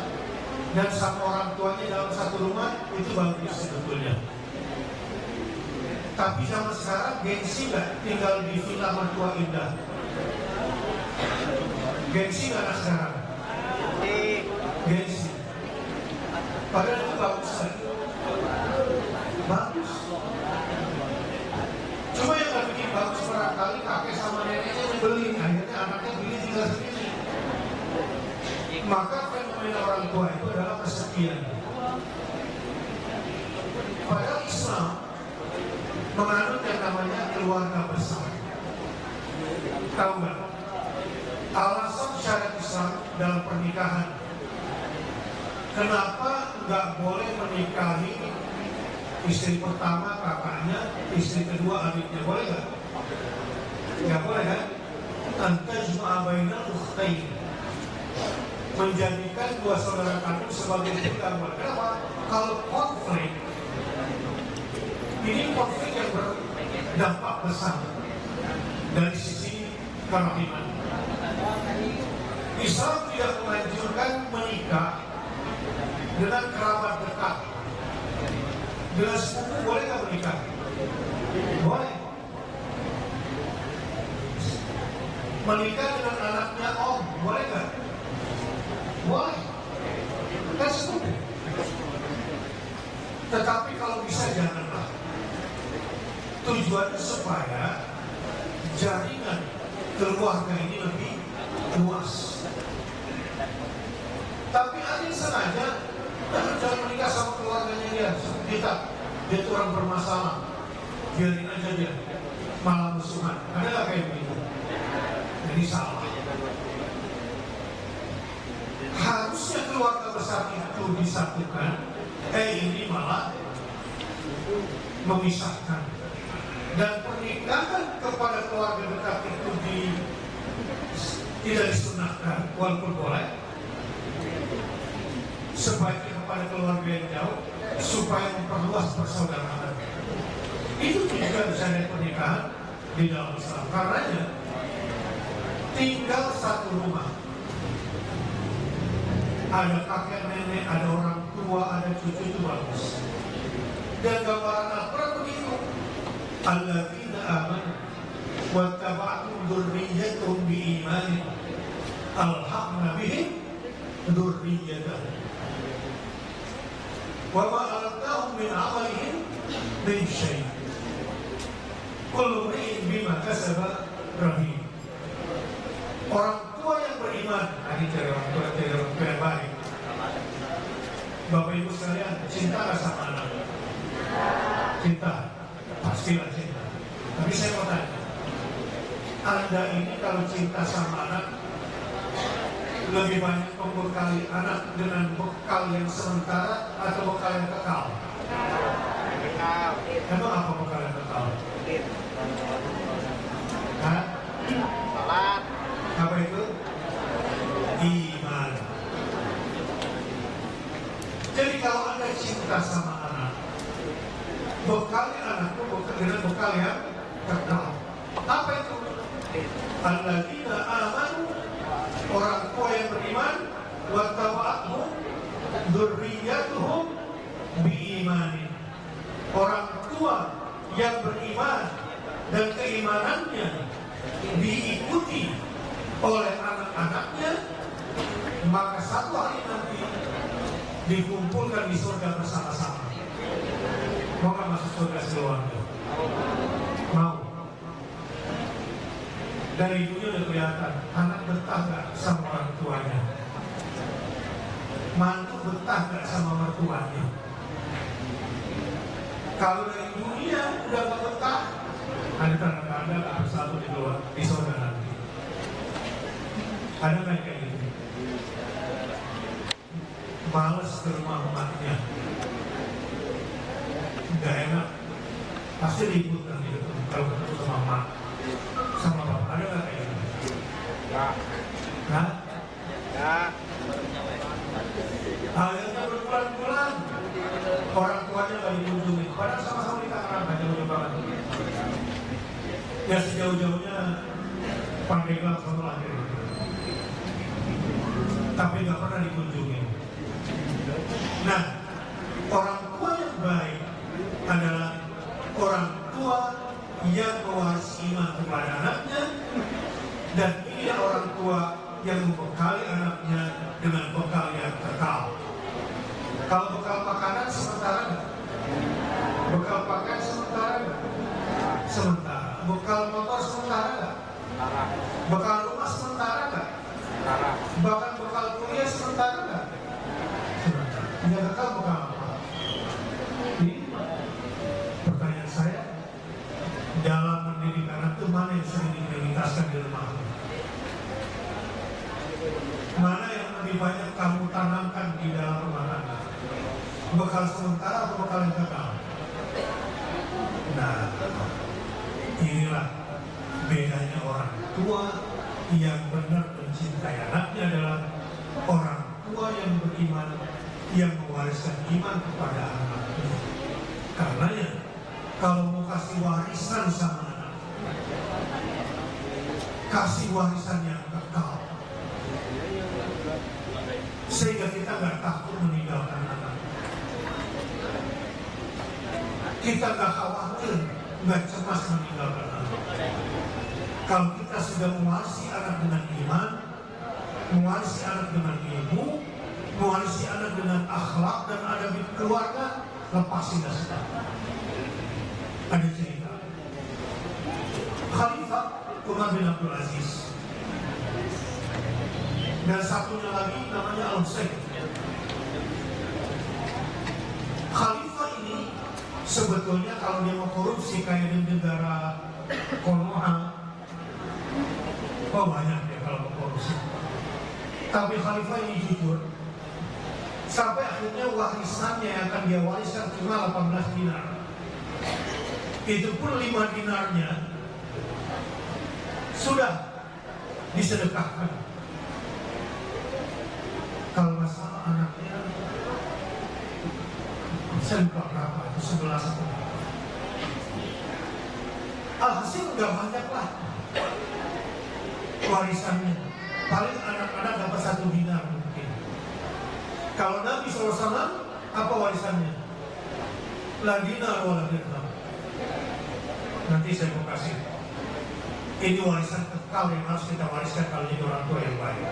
dan sama orang tuanya dalam satu rumah, itu bagus sebetulnya. Tapi zaman sekarang gengsi nggak tinggal di villa mertua indah? Gengsi nggak anak sekarang? Gengsi. Padahal itu bagus kan? Bagus. Cuma yang nggak bikin bagus barangkali kakek sama neneknya nyebelin, akhirnya anaknya pilih tinggal sendiri. Maka fenomena orang tua itu adalah kesepian. Padahal Islam menganut yang namanya keluarga besar. Tahu nggak? Alasan syariat Islam dalam pernikahan, kenapa nggak boleh menikahi istri pertama kakaknya, istri kedua adiknya, boleh nggak? Nggak boleh kan? Anta jum'a bainal ukhtain, menjadikan dua saudara kandung sebagai tunggal. Kenapa? Kalau konflik, ini konflik yang berdampak besar dari sisi kerahiman. Islam tidak menganjurkan menikah dengan kerabat dekat. Dengan sepupu boleh nggak menikah? Boleh. Menikah dengan anaknya om, boleh nggak? Boleh. Kan sepupu. Tetapi kalau bisa janganlah. Tujuannya supaya jaringan keluarga ini lebih luas. Tapi ada yang sengaja jangan menikah sama keluarganya dia, dia itu orang bermasalah, biarin aja dia, malah musuhan. Ada nggak kayak begitu? Jadi salah. Harusnya keluarga besar itu disatukan, ini malah memisahkan. Dan pernikahan kepada keluarga dekat itu tidak disunahkan, walaupun boleh. Sebaiknya kepada keluarga yang jauh supaya memperluas persaudaraan. Itu juga syariat pernikahan di dalam Islam. Karenanya tinggal satu rumah, ada kakek nenek, ada orang tua, ada cucu, itu bagus. Dan gambaran Al-Quran begitu. Alladzina amanu wattaba'atuhum dzurriyyatuhum biimanin alhaqna bihim dzurriyyatahum wa ma alatnahum min amalihim min syai'. Kullu imri'in bima kasaba rahim. Orang tua yang beriman, ini cari orang tua yang baik. Bapak Ibu sekalian, cinta nggak sama anak? Cinta, pastilah cinta. Tapi saya mau tanya, Anda ini kalau cinta sama anak, lebih banyak membekali anak dengan bekal yang sementara atau bekal yang kekal? Emang apa bekal yang kekal? Hah? Salat. Apa itu? Iman. Jadi kalau Anda cinta sama anak, bekali anakku dengan bekal yang kekal. Apa itu? Alladzina amanu, orang tua yang beriman, wattaba'atuhum dzurriyyatuhum biimanin. Orang tua yang beriman dan keimanannya diikuti oleh anak-anaknya, maka satu hari nanti dikumpulkan di surga bersama-sama. Mau nggak masuk surga sekeluarga? Mau. Dari dunia udah kelihatan, anak betah nggak sama orang tuanya, mantu betah nggak sama mertuanya. Kalau dari dunia udah nggak betah, ada tanda-tanda nggak bersatu di luar di surga nanti. Ada nggak kayak gitu? Males ke rumah emaknya, nggak enak, pasti ribut kan gitu kalau ketemu sama emak, sama bapak. Ada nggak kayak gitu? Ya. Hah? Ya. Akhirnya berbulan-bulan orang tuanya nggak dikunjungi, padahal sama-sama di Tangerang aja udah banget. Ya sejauh-jauhnya Pandeglang sama lahir, tapi nggak pernah dikunjungi. Nah, orang tua yang baik adalah orang tua yang mewarisi iman kepada anaknya, dan ini orang tua yang membekali anaknya dengan bekal yang kekal. Kalau bekal makanan sementara enggak? Bekal pakaian sementara enggak? Sementara. Bekal motor sementara enggak? Bekal rumah sementara enggak? Bahkan bekal kuliah sementara enggak? Sementara. Yang kekal bekal apa? Ini pertanyaan saya, dalam mendidik anak itu mana yang sering diprioritaskan di rumah? Mana yang lebih banyak kamu tanamkan di dalam rumah tangga? Bekal sementara atau bekal yang kekal? Nah, inilah bedanya orang tua yang benar mencintai anaknya adalah orang tua yang beriman, yang mewariskan iman kepada anaknya. Karenanya, kalau mau kasih warisan sama anak, kasih warisan yang kekal, sehingga kita nggak takut meninggalkan anak. Kita nggak khawatir, nggak cemas meninggalkan anak. Kalau kita sudah mewarisi anak dengan iman, mewarisi anak dengan ilmu, mewarisi anak dengan akhlak dan adab keluarga, lepasin dah sudah. Ada cerita Khalifah Umar bin Abdul Aziz, dan satunya lagi namanya Al-Husain. Khalifah ini sebetulnya kalau dia mau korupsi kayak di negara Konoha, oh banyak dia kalau mau korupsi. Tapi Khalifah ini jujur, sampai akhirnya warisannya yang akan dia wariskan cuma 18 dinar. Itu pun 5 dinarnya sudah disedekahkan. Kalau masalah anaknya, saya lupa berapa, itu 11 atau berapa. Alhasil nggak banyak lah warisannya. Paling anak-anak dapat 1 dinar mungkin. Kalau Nabi SAW, apa warisannya? La dinar wa la dirham. Nanti saya mau kasih. Ini warisan kekal yang harus kita wariskan kalau jadi orang tua yang baik.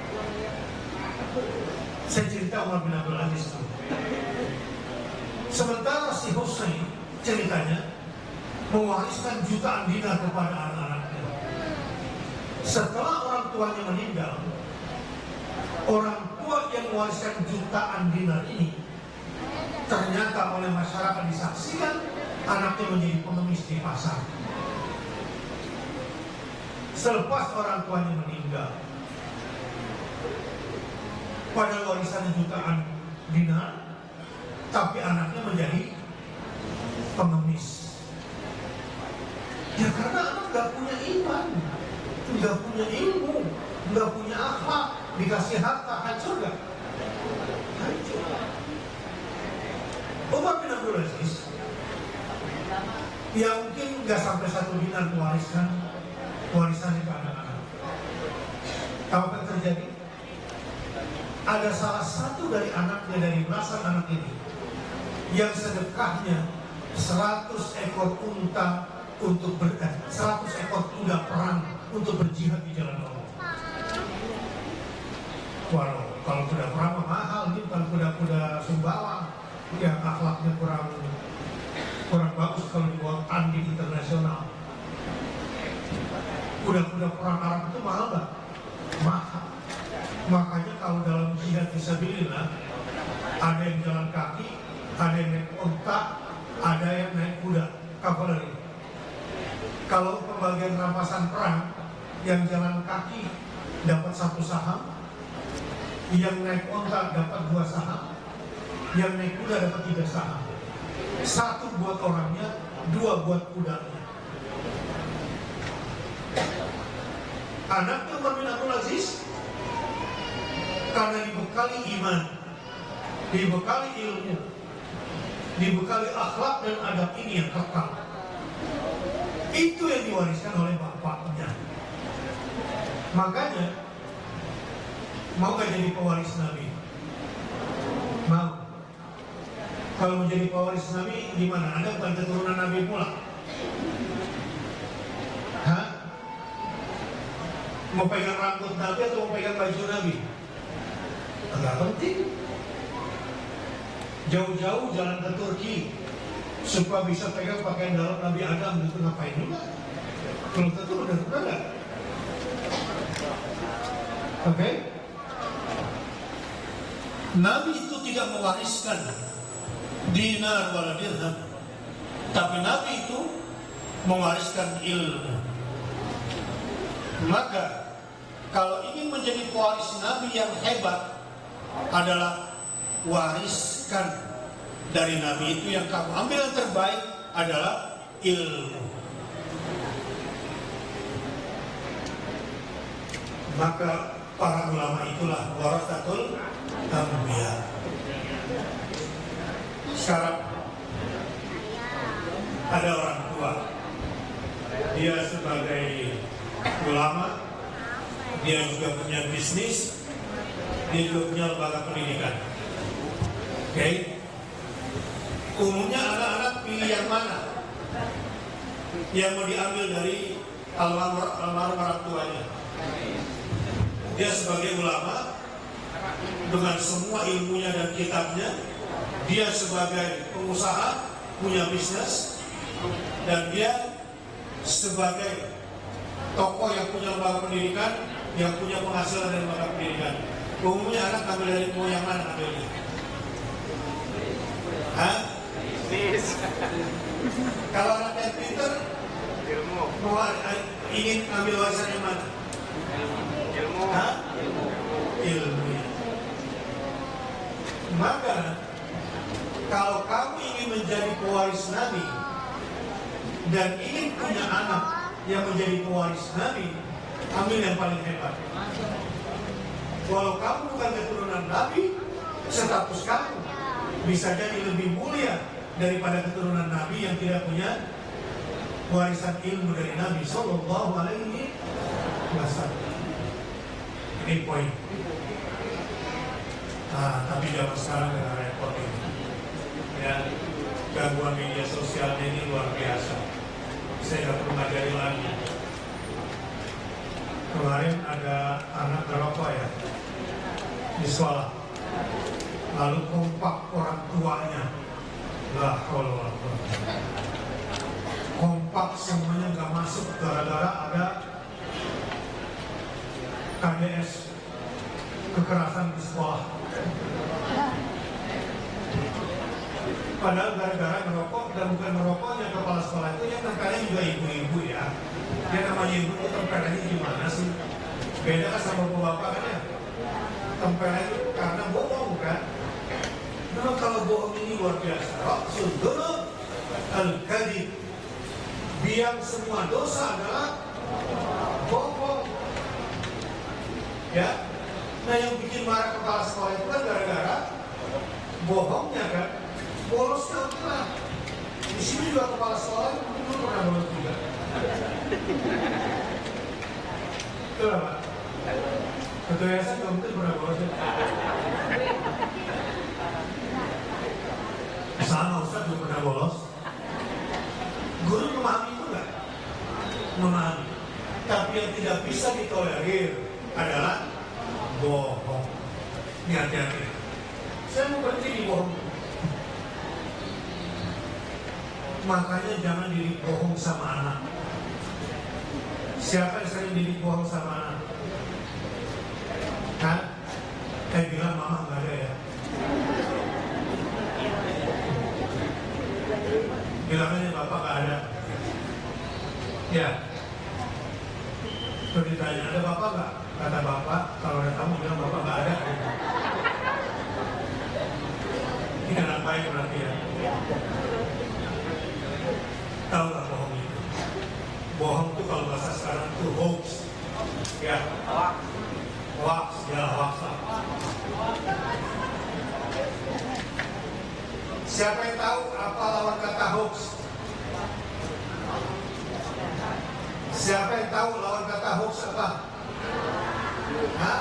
Saya cerita Umar bin Abdul Aziz itu. Sementara si Husain ceritanya mewariskan jutaan dinar kepada anak-anaknya. Setelah orang tuanya meninggal, orang tua yang mewariskan jutaan dinar ini ternyata oleh masyarakat disaksikan anaknya menjadi pengemis di pasar. Selepas orang tuanya meninggal, pada warisan jutaan dinar, tapi anaknya menjadi pengemis. Ya karena anak gak punya iman, gak punya ilmu, gak punya akhlak, dikasih harta, hancur gak? Hancur. Umar bin Abdul Aziz, ya mungkin gak sampai 1 dinar mewariskan warisannya ke anak-anak. Tahu apa yang terjadi? Ada salah satu dari anaknya, dari belasan anak ini, yang sedekahnya 100 ekor unta untuk 100 ekor kuda perang untuk berjihad di jalan Allah. Walau kalau kuda perang mahal, ini kalau kuda-kuda sumbawa yang akhlaknya kurang bagus kalau dibawa tanding internasional. Kuda-kuda perang Arab itu mahal nggak? Mahal. Makanya kalau dalam jihad fisabilillah, ada yang jalan kaki, ada yang naik unta, ada yang naik kuda, kavaleri. Kalau pembagian rampasan perang, yang jalan kaki dapat 1 saham, yang naik unta dapat 2 saham, yang naik kuda dapat 3 saham. 1 buat orangnya, 2 buat kudanya. Anaknya Umar bin Abdul Aziz, karena dibekali iman, dibekali ilmu, dibekali akhlak dan adab ini yang kekal. Itu yang diwariskan oleh bapaknya. Makanya mau gak jadi pewaris Nabi? Mau. Kalau menjadi pewaris Nabi gimana? Anda bukan keturunan Nabi pula. Hah? Mau pegang rambut Nabi atau mau pegang baju Nabi? Enggak penting. Jauh-jauh jalan ke Turki supaya bisa pegang pakaian dalam Nabi Adam, itu ngapain juga? Belum tentu benar-benar. Oke? Nabi itu tidak mewariskan dinar wala dirham, tapi Nabi itu mewariskan ilmu. Maka kalau ingin menjadi pewaris Nabi yang hebat adalah wariskan dari Nabi itu yang kamu ambil, yang terbaik adalah ilmu. Maka para ulama itulah warasatul anbiya. Sekarang ada orang tua, dia sebagai ulama, dia juga punya bisnis, dia juga punya lembaga pendidikan. Oke, umumnya anak-anak pilih yang mana? Yang mau diambil dari almarhum orang tuanya. Dia sebagai ulama dengan semua ilmunya dan kitabnya, dia sebagai pengusaha punya bisnis, dan dia sebagai tokoh yang punya lembaga pendidikan, yang punya penghasilan dari lembaga pendidikan. Umumnya anak ambil dari mau yang mana ambilnya? Hah? Kalau anak yang pintar, mau ingin ambil warisan yang mana? Ilmu. Hah? Ilmu. Maka kalau kamu ingin menjadi pewaris Nabi dan ingin punya anak yang menjadi pewaris Nabi, ambil yang paling hebat. Walau kamu bukan keturunan Nabi, status kamu bisa jadi lebih mulia daripada keturunan Nabi yang tidak punya warisan ilmu dari Nabi Sallallahu Alaihi Wasallam. Ini poin. Tapi zaman sekarang dengan repot ini, ya, gangguan media sosialnya ini luar biasa. Saya nggak perlu ngajari lagi. Kemarin ada anak ngerokok ya di sekolah, lalu kompak orang tuanya, lah kalau kompak semuanya nggak masuk gara-gara ada KDS, kekerasan di sekolah. Padahal gara-gara merokok, dan bukan merokoknya kepala sekolah itu, yang tempelnya juga ibu-ibu ya. Dia namanya ibu itu tempelnya gimana sih? Beda kan sama bapak kan ya? Tempelnya itu karena bohong kan? Nah kalau bohong ini luar biasa. Rasul dulu al-kadhib, biang semua dosa adalah bohong. Ya, nah yang bikin marah kepala sekolah itu kan gara-gara bohongnya kan, bolosnya lah. Di sini juga kepala sekolah itu mungkin pernah bolos juga. Betul Pak? Ketua yayasan juga mungkin pernah bolos ya. Sama Ustaz juga pernah bolos. Guru memahami itu nggak? Memahami. Tapi yang tidak bisa ditolerir adalah bohong. Ini hati-hati. Saya mau berhenti di bohong. Makanya jangan diri bohong sama anak. Siapa yang sering diri bohong sama anak? Kan? Saya bilang mama nggak ada ya. Bilangnya bapak nggak ada. Ya. Terus ditanya, ada bapak nggak? Kata bapak, kalau ada tamu bilang bapak nggak ada. Ini anak baik berarti ya. Tahu nggak bohong itu? Bohong itu kalau bahasa sekarang itu hoax. Ya, hoax, ya hoax. Siapa yang tahu apa lawan kata hoax? Siapa yang tahu lawan kata hoax apa? Hah?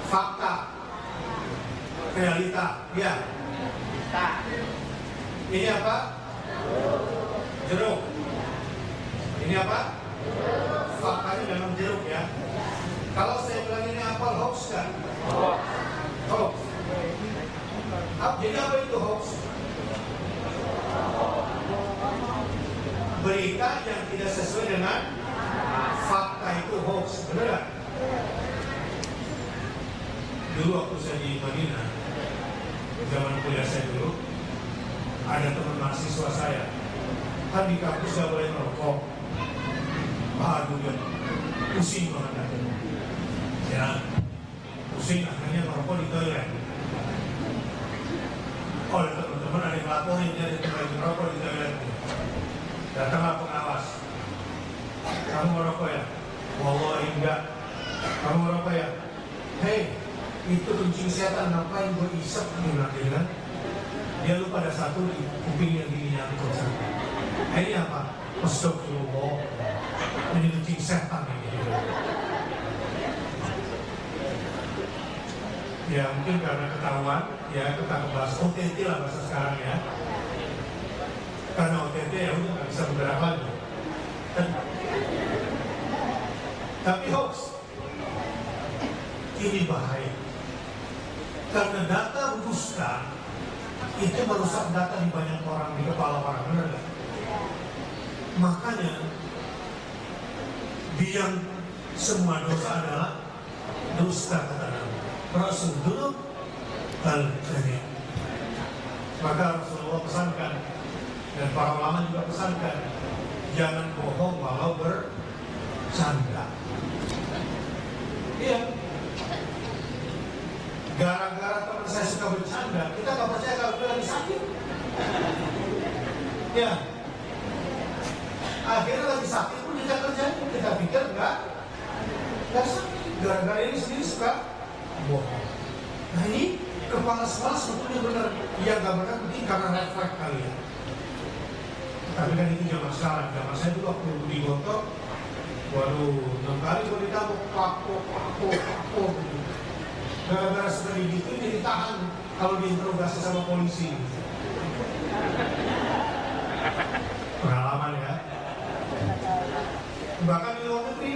Fakta, realita, ya. Ini apa? Jeruk. Ini apa? Faktanya memang jeruk ya. Kalau saya bilang ini apel, hoax kan? Hoax. Jadi apa itu hoax? Berita yang tidak sesuai dengan fakta itu hoax, benar gak? Dulu waktu saya di Madinah, zaman kuliah saya dulu, ada teman mahasiswa saya, kan di kampus gak boleh merokok. Aduh, dia pusing banget, ya, pusing akhirnya merokok di toilet. Oh, teman-teman ada yang ngelaporin dia ada yang merokok di toilet. Datanglah pengawas. Kamu merokok ya? Wallahi enggak. Kamu merokok ya? Hei, itu kencing setan, ngapain gue isep nih kan? Dia lupa ada satu di kuping yang gini nyangkut. Ini apa? Astagfirullah. Ini kencing setan ini. Ya mungkin karena ketahuan, ya kita bahas OTT lah bahasa sekarang ya. Karena OTT ya udah nggak bisa bergerak lagi. Tapi hoax ini bahaya. Karena data dusta itu merusak data di banyak orang, di kepala orang, benar gak? Makanya biang semua dosa adalah dusta, kata Nabi. Rasul dulu al-kadhib. Maka Rasulullah pesankan dan para ulama juga pesankan, jangan bohong walau bercanda. Iya. Gara-gara teman saya suka bercanda, kita gak percaya kalau dia lagi sakit. Ya. Akhirnya lagi sakit pun kita kerjain, kita pikir enggak sakit. Gara-gara ini sendiri suka bohong. Nah ini kepala sekolah sebetulnya benar. Iya gak benar, mungkin karena refleks kali ya. Tapi kan itu zaman sekarang. Zaman saya dulu waktu di Gontok, waduh, 6 kali gue ditabuk, paku. Gara-gara sudah gitu jadi tahan kalau diinterogasi sama polisi. Pengalaman ya. Bahkan di luar negeri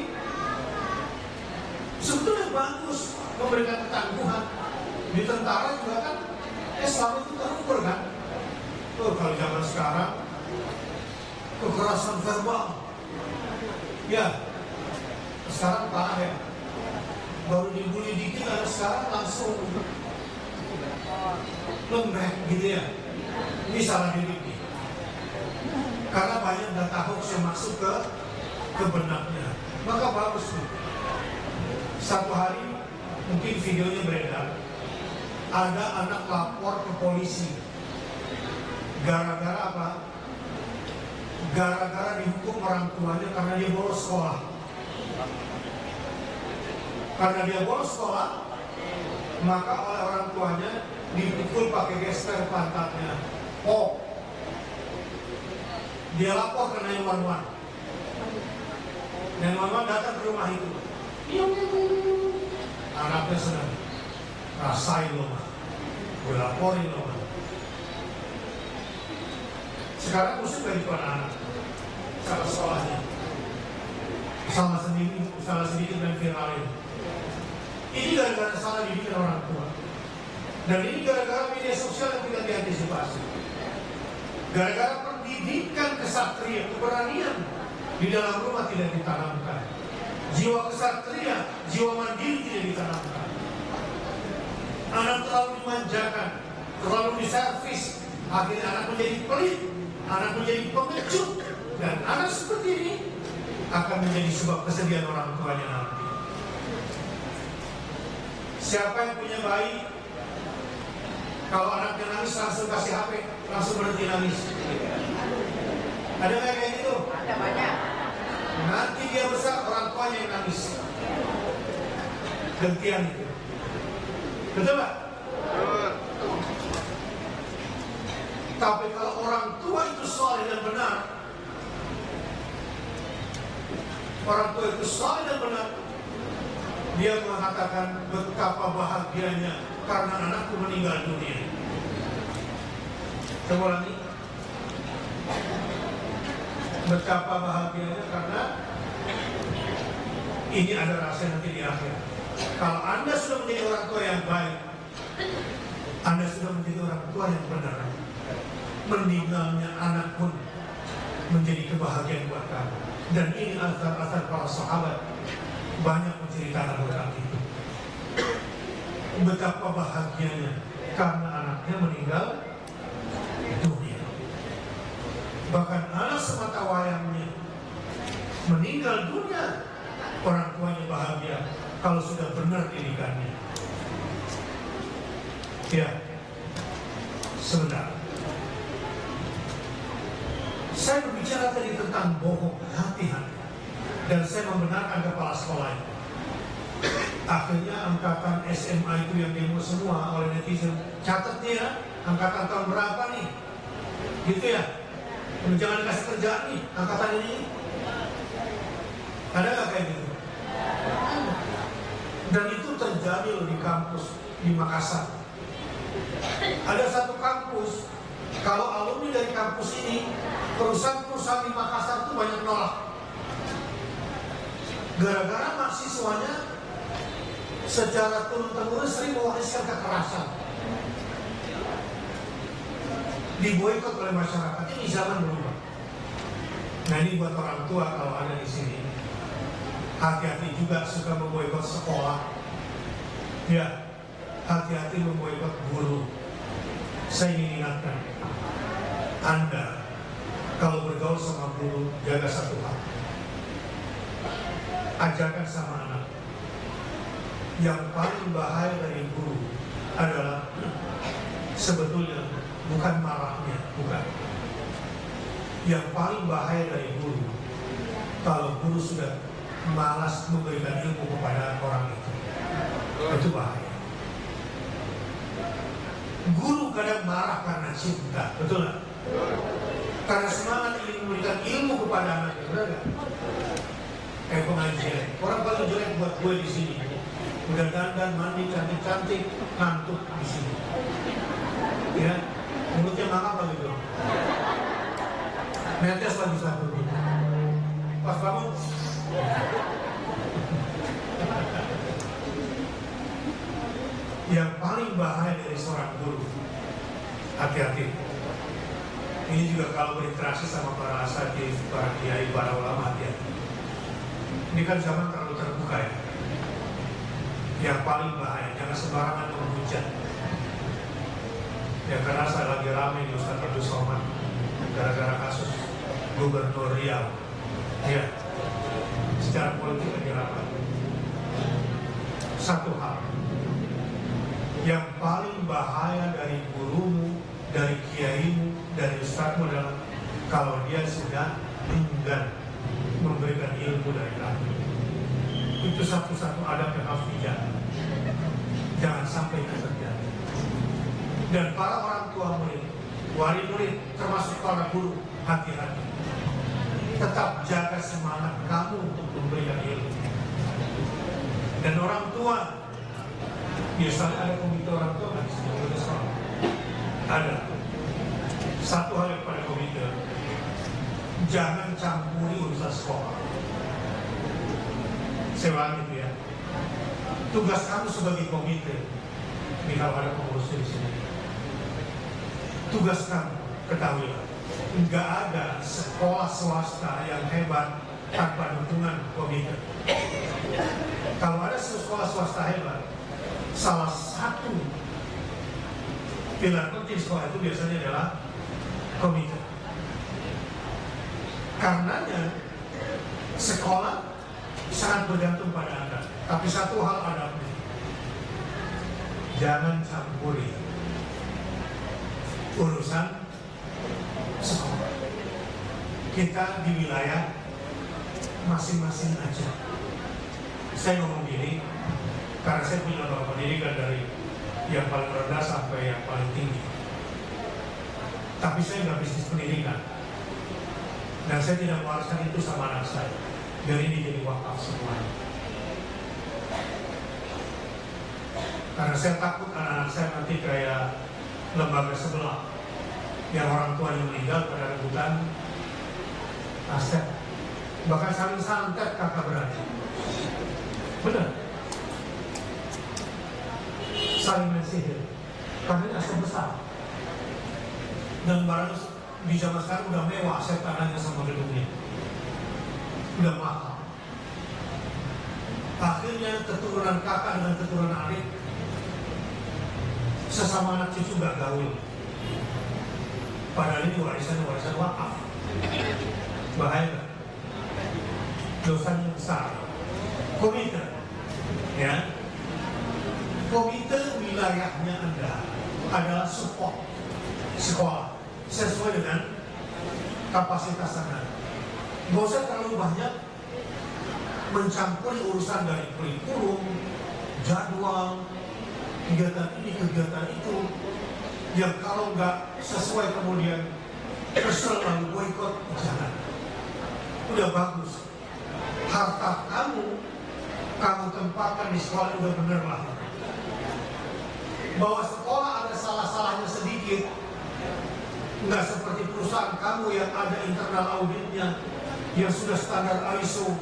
sebetulnya bagus memberikan ketangguhan. Di tentara juga kan Islam itu terukur kan. Tuh kalau zaman sekarang kekerasan verbal, ya sekarang parah ya. Baru dibully dikit, sekarang langsung lembek gitu ya. Ini salah didik nih. Karena banyak data hoax yang masuk ke benaknya. Maka bagus tuh. Satu hari mungkin videonya beredar. Ada anak lapor ke polisi. Gara-gara apa? Gara-gara dihukum orang tuanya karena dia bolos sekolah. Karena dia bolos sekolah, maka oleh orang tuanya dipukul pakai gesper pantatnya. Oh, dia lapor ke 911. 911 datang ke rumah itu. Anaknya senang. Rasain lo mah, gue laporin lo mah. Sekarang musik dari anak sama sekolahnya, salah sedikit dan viralin. Ini gara-gara salah didikan orang tua. Dan ini gara-gara media sosial yang tidak diantisipasi. Gara-gara pendidikan kesatria, keberanian di dalam rumah tidak ditanamkan. Jiwa kesatria, jiwa mandiri tidak ditanamkan. Anak terlalu dimanjakan, terlalu diservis. Akhirnya anak menjadi pelit, anak menjadi pengecut. Dan anak seperti ini akan menjadi sebab kesedihan orang tuanya nanti. Siapa yang punya bayi, kalau anaknya nangis langsung kasih HP, langsung berhenti nangis. Ada nggak kayak gitu? Ada banyak. Nanti dia besar orang tuanya yang nangis. Gantian itu. Betul Pak? Tapi kalau orang tua itu saleh dan benar, orang tua itu saleh dan benar, dia mengatakan betapa bahagianya karena anakku meninggal dunia. Saya ulangi, betapa bahagianya karena ini ada rahasia nanti di akhir. Kalau Anda sudah menjadi orang tua yang baik, Anda sudah menjadi orang tua yang benar, meninggalnya anak pun menjadi kebahagiaan buat kamu. Dan ini asal-asal para sahabat banyak menceritakan tentang itu. Betapa bahagianya karena anaknya meninggal dunia. Bahkan anak semata wayangnya meninggal dunia, orang tuanya bahagia kalau sudah benar didikannya. Ya, sebentar. Saya berbicara tadi tentang bohong, hati-hati. Dan saya membenarkan kepala sekolah itu. Akhirnya angkatan SMA itu yang demo semua oleh netizen. Catat nih ya, angkatan tahun berapa nih? Gitu ya. Jangan dikasih kerjaan nih, angkatan ini. Ada nggak kayak gitu? Dan itu terjadi loh di kampus di Makassar. Ada satu kampus, kalau alumni dari kampus ini, perusahaan-perusahaan di Makassar itu banyak nolak. Gara-gara mahasiswanya secara turun-temurun sering mewariskan kekerasan, diboikot oleh masyarakat. Ini zaman berubah. Nah, ini buat orang tua kalau ada di sini, hati-hati juga suka memboikot sekolah. Ya, hati-hati memboikot guru. Saya ingin ingatkan Anda, kalau bergaul sama guru, jaga satu hal. Ajarkan sama anak. Yang paling bahaya dari guru adalah sebetulnya bukan marahnya, bukan. Yang paling bahaya dari guru, kalau guru sudah malas memberikan ilmu kepada orang itu bahaya. Guru kadang marah karena cinta, betul nggak? Karena semangat ingin memberikan ilmu kepada anaknya, benar nggak? Kayak pengajian, orang paling jelek buat gue di sini. Udah dandan, mandi, cantik-cantik, ngantuk di sini. Ya, mulutnya mangap lagi dong. Netes lagi satu. Pas bangun. Yang paling bahaya dari seorang guru, hati-hati. Ini juga kalau berinteraksi sama para asatidz, para kiai, para ulama, hati-hati. Ini kan zaman terlalu terbuka ya. Yang paling bahaya, jangan sembarangan menghujat. Ya, karena saya lagi ramai di Ustadz Abdul Somad gara-gara kasus Gubernur Riau. Ya, secara politik lagi ramai. Satu hal, yang paling bahaya dari gurumu, dari kiaimu, dari ustadzmu adalah kalau dia sudah enggan memberikan ilmu dari kamu. Itu satu-satu adab yang harus dijaga. Jangan sampai itu terjadi. Dan para orang tua murid, wali murid, termasuk para guru, hati-hati. Tetap jaga semangat kamu untuk memberikan ilmu. Dan orang tua, biasanya ada komite orang tua kan di sini, sekolah. Ada. Satu hal yang pada komite, jangan campuri urusan sekolah. Saya ulangi itu ya. Tugas kamu sebagai komite, ini kalau ada pengurus di sini, tugas kamu, ketahuilah, nggak ada sekolah swasta yang hebat tanpa dukungan komite. Kalau ada sekolah swasta hebat, salah satu pilar penting sekolah itu biasanya adalah komite. Karenanya sekolah sangat bergantung pada Anda. Tapi satu hal adabnya, jangan campuri urusan sekolah. Kita di wilayah masing-masing aja. Saya ngomong gini karena saya punya lembaga pendidikan dari yang paling rendah sampai yang paling tinggi. Tapi saya nggak bisnis pendidikan, dan saya tidak mewariskan itu sama anak saya. Biar ini jadi wakaf semuanya. Karena saya takut anak-anak saya nanti kayak lembaga sebelah, yang orang tuanya meninggal pada rebutan aset, bahkan saling santet kakak beradik. Benar, saling mensihir karena ini aset besar. Dan barang di zaman sekarang udah mewah aset tanahnya sama gedungnya, udah mahal. Akhirnya keturunan kakak dengan keturunan adik sesama anak cucu gak gaul. Padahal ini warisan wakaf. Bahaya gak? Dosanya besar. Komite, ya, komite wilayahnya Anda adalah support sekolah sesuai dengan kapasitas Anda. Gak usah terlalu banyak mencampuri urusan dari kurikulum, jadwal, kegiatan ini, kegiatan itu, yang kalau nggak sesuai kemudian kesel lalu boikot. Jangan. Udah bagus, harta kamu tempatkan di sekolah, udah bener lah. Bahwa sekolah ada salah-salahnya sedikit, nggak seperti perusahaan kamu yang ada internal auditnya yang sudah standar ISO.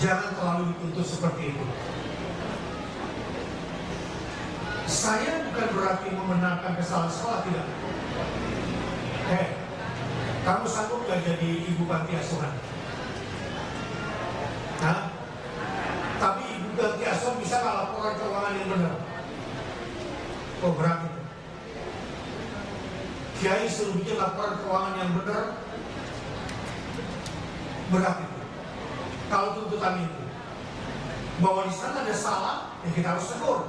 Jangan terlalu dituntut seperti itu. Saya bukan berarti membenarkan kesalahan sekolah, tidak. Kamu sanggup gak jadi ibu panti asuhan? Hah? Tapi ibu panti asuhan bisa gak laporan keuangan yang benar? Oh, berat itu. Kiai suruh bikin laporan keuangan yang benar, berat itu. Kalau tuntutan itu bahwa di sana ada salah, ya kita harus tegur.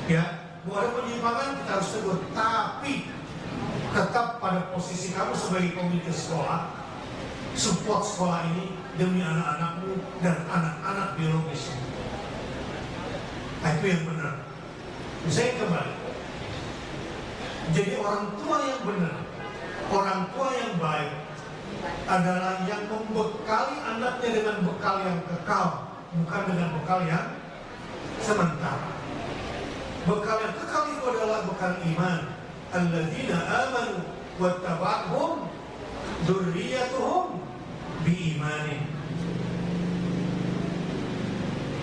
Ya, bahwa ada penyimpangan kita harus tegur. Tapi tetap pada posisi kamu sebagai komite sekolah, support sekolah ini demi anak-anakmu dan anak-anak biologismu. Nah, itu yang benar. Saya kembali. Jadi orang tua yang benar, orang tua yang baik adalah yang membekali anaknya dengan bekal yang kekal, bukan dengan bekal yang sementara. Bekal yang kekal itu adalah bekal iman. Alladzina amanu wattaba'hum dzurriyyatuhum biimanin.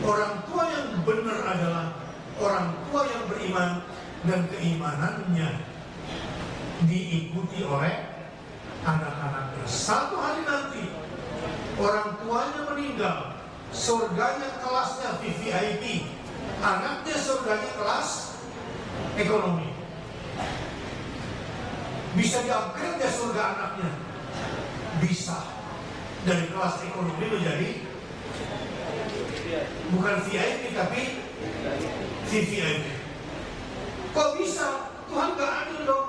Orang tua yang benar adalah orang tua yang beriman dan keimanannya diikuti oleh anak-anaknya. Satu hari nanti orang tuanya meninggal, surganya kelasnya VVIP, anaknya surganya kelas ekonomi. Bisa di-upgrade ya surga anaknya? Bisa. Dari kelas ekonomi menjadi bukan VIP tapi VVIP. Kok bisa? Tuhan gak adil dong.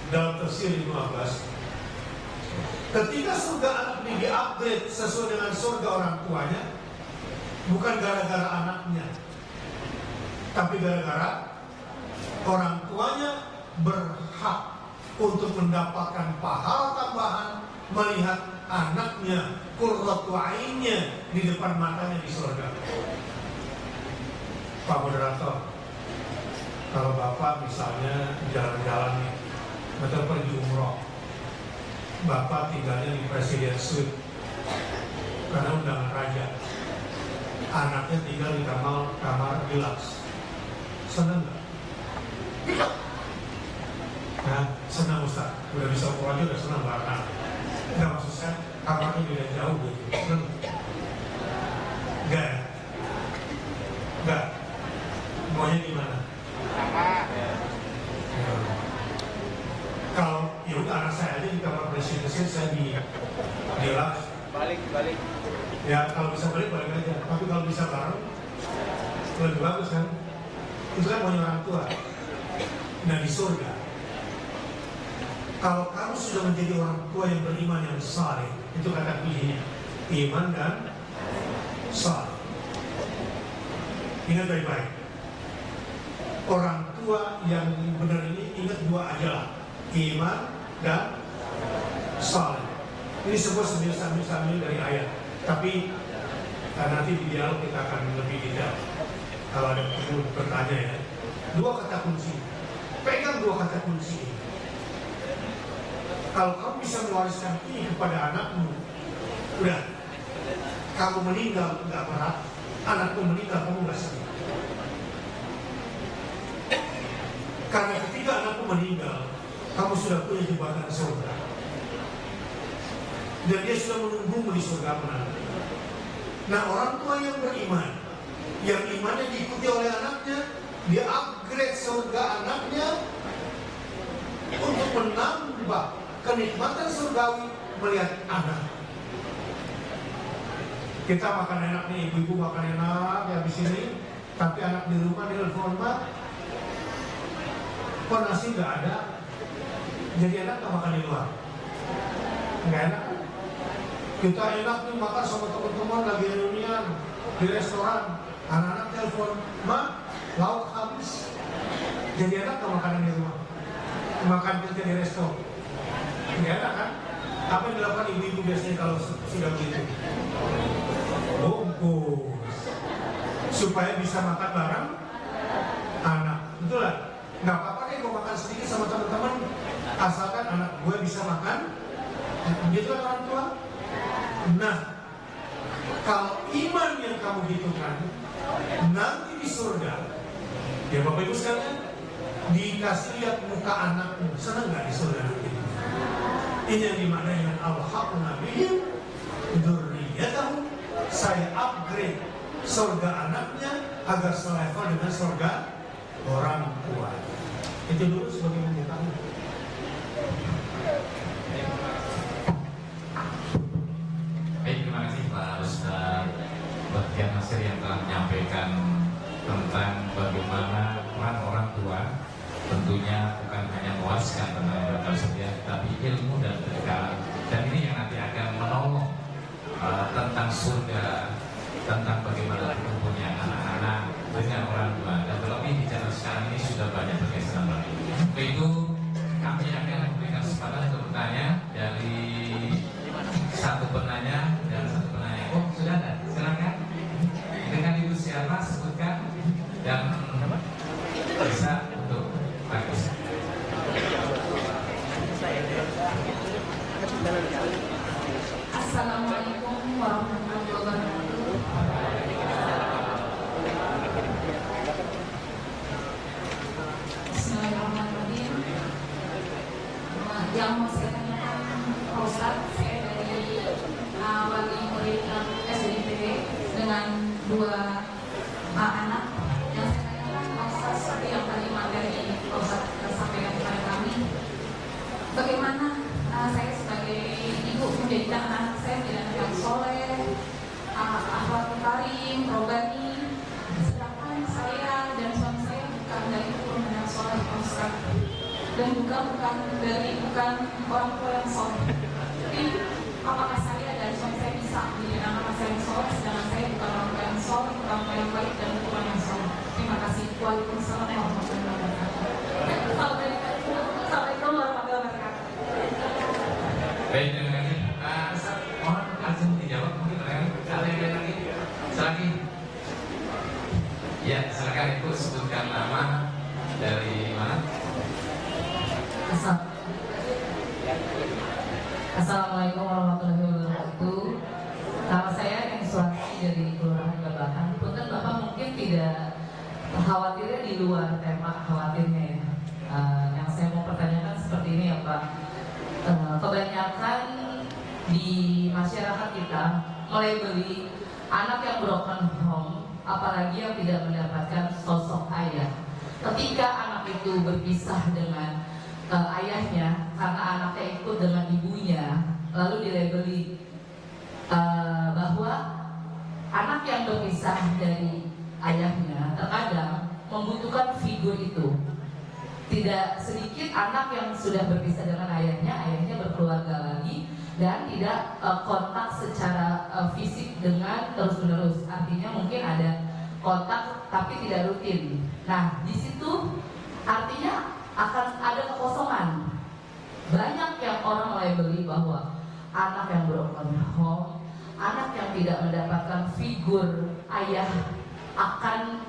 Dalam tafsir Ibnu Abbas, ketika surga anak ini di-upgrade sesuai dengan surga orang tuanya, bukan gara-gara anaknya, tapi gara-gara orang tuanya berhak untuk mendapatkan pahala tambahan melihat anaknya, qurratu ainnya di depan matanya di surga. Pak moderator, kalau Bapak misalnya jalan-jalan nih, betul pergi umroh, Bapak tinggalnya di Presiden Suite karena undangan raja, anaknya tinggal di kamar deluxe, senang nggak? Nah, senang Ustaz, udah bisa umroh aja udah senang banget. Nggak, maksud saya kamarnya beda jauh gitu, senang? Nggak, nggak. Maunya gimana? Kalau ya udah anak saya aja di kamar presiden, saya di deluxe. Balik. Ya kalau bisa balik aja. Tapi kalau bisa bareng lebih bagus kan? Itu kan maunya orang tua. Nah di surga, kalau kamu sudah menjadi orang tua yang beriman yang saleh, itu kata kuncinya, iman dan saleh. Ingat baik-baik. Orang tua tua yang benar ini ingat dua aja lah, iman dan saleh. Ini semua sambil dari ayat. Tapi nanti di dialog kita akan lebih detail. Kalau ada perlu bertanya ya. Dua kata kunci. Pegang dua kata kunci ini. Kalau kamu bisa mewariskan ini kepada anakmu, udah, kamu meninggal nggak berat, anakmu meninggal kamu nggak sedih. Karena ketika anakmu meninggal, kamu sudah punya jembatan surga, dan dia sudah menunggumu di surga nanti. Nah, orang tua yang beriman, yang imannya diikuti oleh anaknya, dia upgrade surga anaknya untuk menambah kenikmatan surgawi melihat anak. Kita makan enak nih, ibu-ibu makan enak ya di sini, tapi anak di rumah di rumah, kok nasi nggak ada, jadi enak nggak makan di luar? Nggak enak. Kita enak nih makan sama teman-teman lagi reunian di restoran, anak-anak telepon, "Ma, lauk habis." Jadi enak nggak makan di rumah? Makan kita di resto, nggak enak kan? Apa yang dilakukan ibu-ibu biasanya kalau sudah begitu? Bungkus supaya bisa makan bareng anak, betul lah. Nggak apa-apa deh gue makan sedikit sama teman-teman, asalkan anak gue bisa makan. Begitu kan orang tua. Nah, kalau iman yang kamu hitungkan nanti di surga, ya Bapak Ibu sekalian, dikasih lihat muka anakmu, senang nggak di surga nanti? Ini yang dimana dengan al-haqna bihim dzurriyyatahum, saya upgrade surga anaknya agar selevel dengan surga orang tua. Itu dulu sebagai pembukaan. Baik, terima kasih Pak Ustaz Bahtiar Nasir yang telah menyampaikan tentang bagaimana peran orang tua tentunya bukan hanya mewariskan tentang bakal setia, tapi ilmu dan kedekatan. Dan ini yang nanti akan menolong tentang surga, tentang bagaimana berkumpulnya anak-anak dengan orang tua. Dan terlebih di zaman sekarang ini sudah banyak pergeseran lagi. Untuk itu kami akan memberikan kesempatan untuk bertanya dari satu penanya dan satu penanya. Oh, sudah ada, silakan. Dengan ibu siapa sebutkan dan bisa untuk bagus. Assalamualaikum warahmatullahi wabarakatuh. Bismillahirrahmanirrahim. Yang mau saya tanyakan Pak Ustaz, saya dari wali murid SDPW dengan dua anak. Yang saya tanyakan Pak Ustaz, seperti yang tadi materi Pak Ustaz sampaikan kepada kami, bagaimana saya sebagai ibu menjadikan anak saya menjadi anak yang soleh, akhlakul karim, robbani, sedangkan saya dan suami saya bukan dari keturunan yang soleh, Ustaz, dan juga bukan orang tua yang soleh. Tapi apakah saya dan suami saya bisa menjadi anak saya yang soleh, sedangkan saya bukan orang tua yang soleh, orang tua yang baik dan keturunan yang soleh? Terima kasih. Waalaikumsalam warahmatullahi wabarakatuh. Assalamualaikum warahmatullahi wabarakatuh. Baik, terima kasih. Mohon langsung dijawab mungkin ada yang lagi. Silakan. Ya, silakan Ibu sebutkan nama dari mana. Assalamualaikum warahmatullahi wabarakatuh. Nama saya Suwarti dari Kelurahan Babakan. Punten Bapak mungkin tidak khawatirnya di luar tema khawatirnya ya. Yang saya mau pertanyakan seperti ini ya Pak. Kebanyakan di masyarakat kita melabeli anak yang broken home, apalagi yang tidak mendapatkan sosok ayah. Ketika anak itu berpisah dengan ayahnya karena anaknya ikut dengan ibunya, lalu dilabeli bahwa anak yang berpisah dari ayahnya terkadang membutuhkan figur itu. Tidak sedikit anak yang sudah berpisah dengan ayahnya berkeluarga lagi dan tidak kontak secara fisik dengan terus-menerus. Artinya mungkin ada kontak tapi tidak rutin. Nah, di situ Artinya akan ada kekosongan. Banyak yang orang labeli bahwa anak yang broken home, anak yang tidak mendapatkan figur ayah akan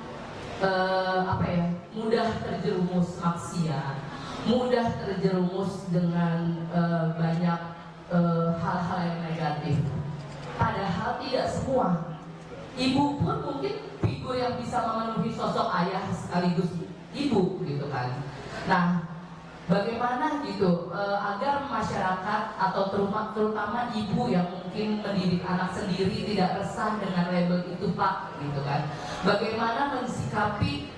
mudah terjerumus maksiat, mudah terjerumus dengan banyak hal-hal yang negatif. Padahal tidak semua. Ibu pun mungkin figur yang bisa memenuhi sosok ayah sekaligus ibu gitu kan. Nah, bagaimana gitu agar masyarakat atau terutama ibu yang mungkin mendidik anak sendiri tidak resah dengan label itu Pak gitu kan. Bagaimana mensikapi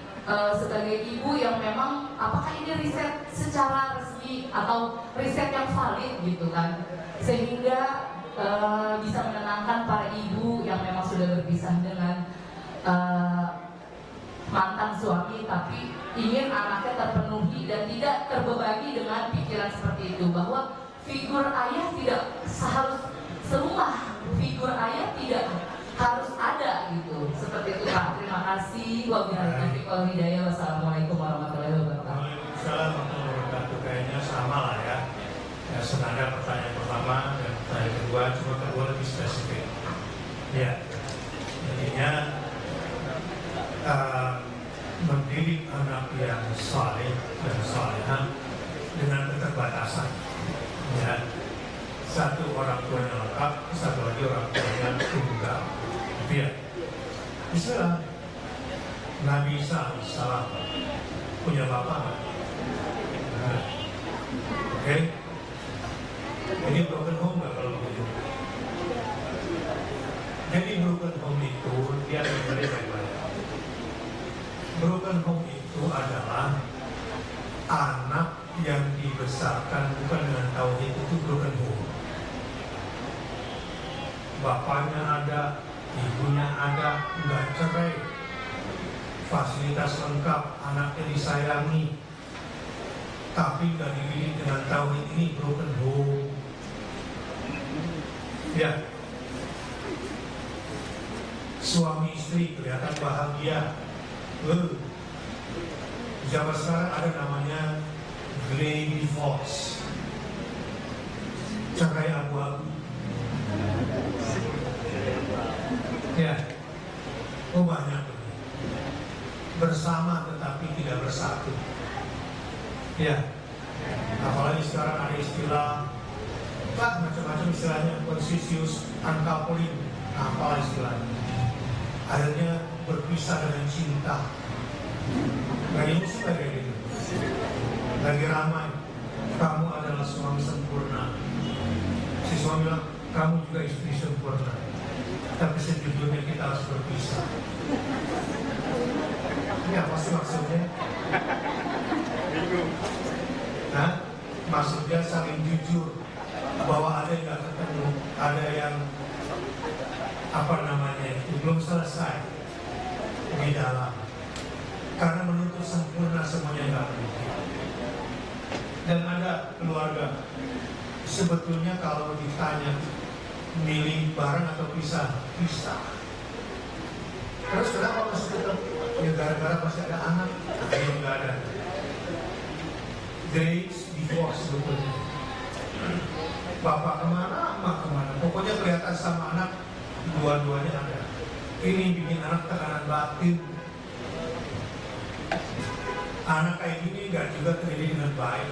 sebagai ibu yang memang apakah ini riset secara resmi atau riset yang valid gitu kan, sehingga bisa menenangkan para ibu yang memang sudah berpisah dengan mantan suami tapi ingin anaknya terpenuhi dan tidak terbebani dengan pikiran seperti itu, bahwa figur ayah tidak harus semua figur ayah tidak harus ada gitu. Seperti itu Pak. Terima kasih. Wabillahi taufiq wal hidayah. Wassalamualaikum warahmatullahi wabarakatuh. Waalaikumsalam warahmatullahi wabarakatuh. Kayaknya sama lah ya. Ya, senada pertanyaan pertama dan pertanyaan kedua, cuma kedua lebih spesifik. Ya, jadinya mendidik anak yang saleh dan salehah dengan keterbatasan. Ya, satu orang tuanya lengkap, satu lagi orang tuanya tunggal. Ya, misalnya Nabi Isa salah punya bapak. Nah, oke. Jadi broken home nggak kalau begitu? Jadi broken home itu dia berbeda baik-baik. Broken home itu adalah anak yang dibesarkan bukan dengan tauhid, itu broken home. Bapaknya ada, ibunya ada, nggak cerai, fasilitas lengkap, anaknya disayangi, tapi nggak dididik dengan tauhid, ini broken home. Ya, suami istri kelihatan bahagia. Zaman sekarang ada namanya grey divorce, cerai abu-abu. Ya, banyak bersama tetapi tidak bersatu. Ya, apalagi sekarang ada istilah macam-macam istilahnya, Confucius, Ancapolin, apa istilahnya. Akhirnya berpisah dengan cinta. Lagi musim kayak gitu. Lagi ramai. Kamu adalah suami sempurna. Si suami bilang, kamu juga istri sempurna. Tapi sejujurnya kita harus berpisah. Ini apa sih maksudnya? Nah, maksudnya saling jujur bahwa ada yang nggak ketemu, ada yang belum selesai di dalam, karena menuntut sempurna semuanya nggak mungkin. Dan ada keluarga sebetulnya kalau ditanya milih bareng atau pisah. Terus kenapa masih tetap? Ya gara-gara masih ada anak, yang nggak ada. Grace divorce sebetulnya. Bapak kemana, emak kemana. Pokoknya kelihatan sama anak, dua-duanya ada. Ini bikin anak tekanan batin. Anak kayak gini nggak juga terdidik dengan baik.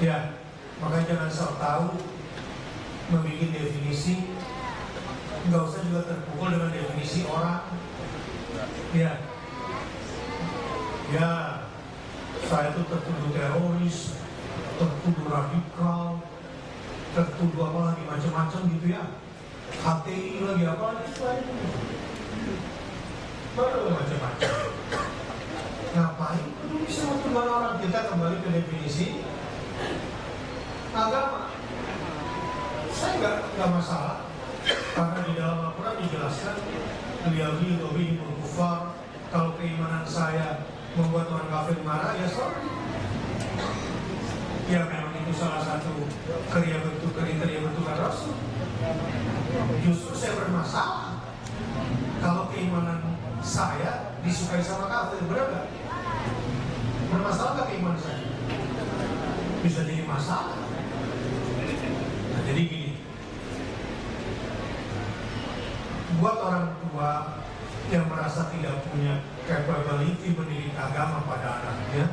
Ya, makanya jangan sok tahu membuat definisi. Nggak usah juga terpukul dengan definisi orang. Ya, saya itu tertuduh teroris, tertuduh radikal, tertuduh apa lagi macam-macam gitu ya. HTI lagi apa lagi istilahnya. Baru macam-macam. Ngapain peduli sama tuduhan orang? Kita kembali ke definisi agama. Saya nggak masalah, karena di dalam Al-Quran dijelaskan liyaghidu bihimul kuffar. Kalau keimanan saya membuat orang kafir marah, ya sorry. Ya memang itu salah satu kriteria bentukan Rasul. Justru saya bermasalah kalau keimanan saya disukai sama kafir, benar nggak? Bermasalah nggak keimanan saya? Bisa jadi masalah. Nah, jadi gini, buat orang tua yang merasa tidak punya capability mendidik agama pada anaknya,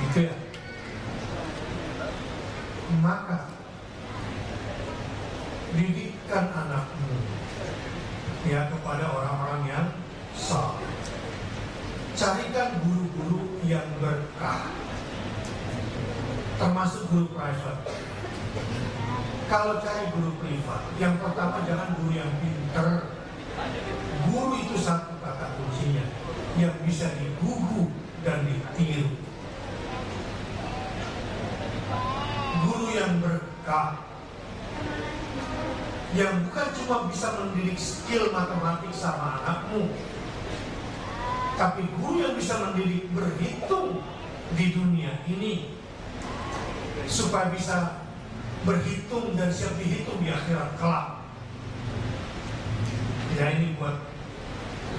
gitu ya, maka didikkan anakmu ya kepada orang-orang yang saleh. Carikan guru-guru yang berkah, termasuk guru private. Kalau cari guru privat, yang pertama jangan guru yang pinter. Guru itu satu kata kuncinya, yang bisa digugu dan ditiru. Guru yang berkah, yang bukan cuma bisa mendidik skill matematik sama anakmu, tapi guru yang bisa mendidik berhitung di dunia ini, supaya bisa berhitung dan siap dihitung di akhirat kelak. Ya, ini buat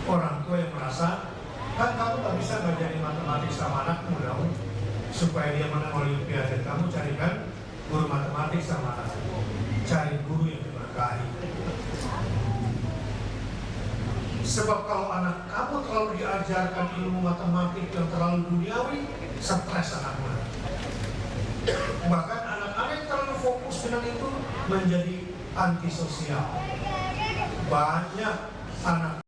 orang tua yang merasa, kan kamu gak bisa ngajarin matematik sama anakmu dong, supaya dia menang olimpiade. Kamu carikan guru matematik sama anakmu, cari guru yang diberkahi. Sebab kalau anak kamu terlalu diajarkan ilmu matematik yang terlalu duniawi, stres anakmu. Bahkan anak-anak yang terlalu fokus dengan itu menjadi antisosial. Banyak anak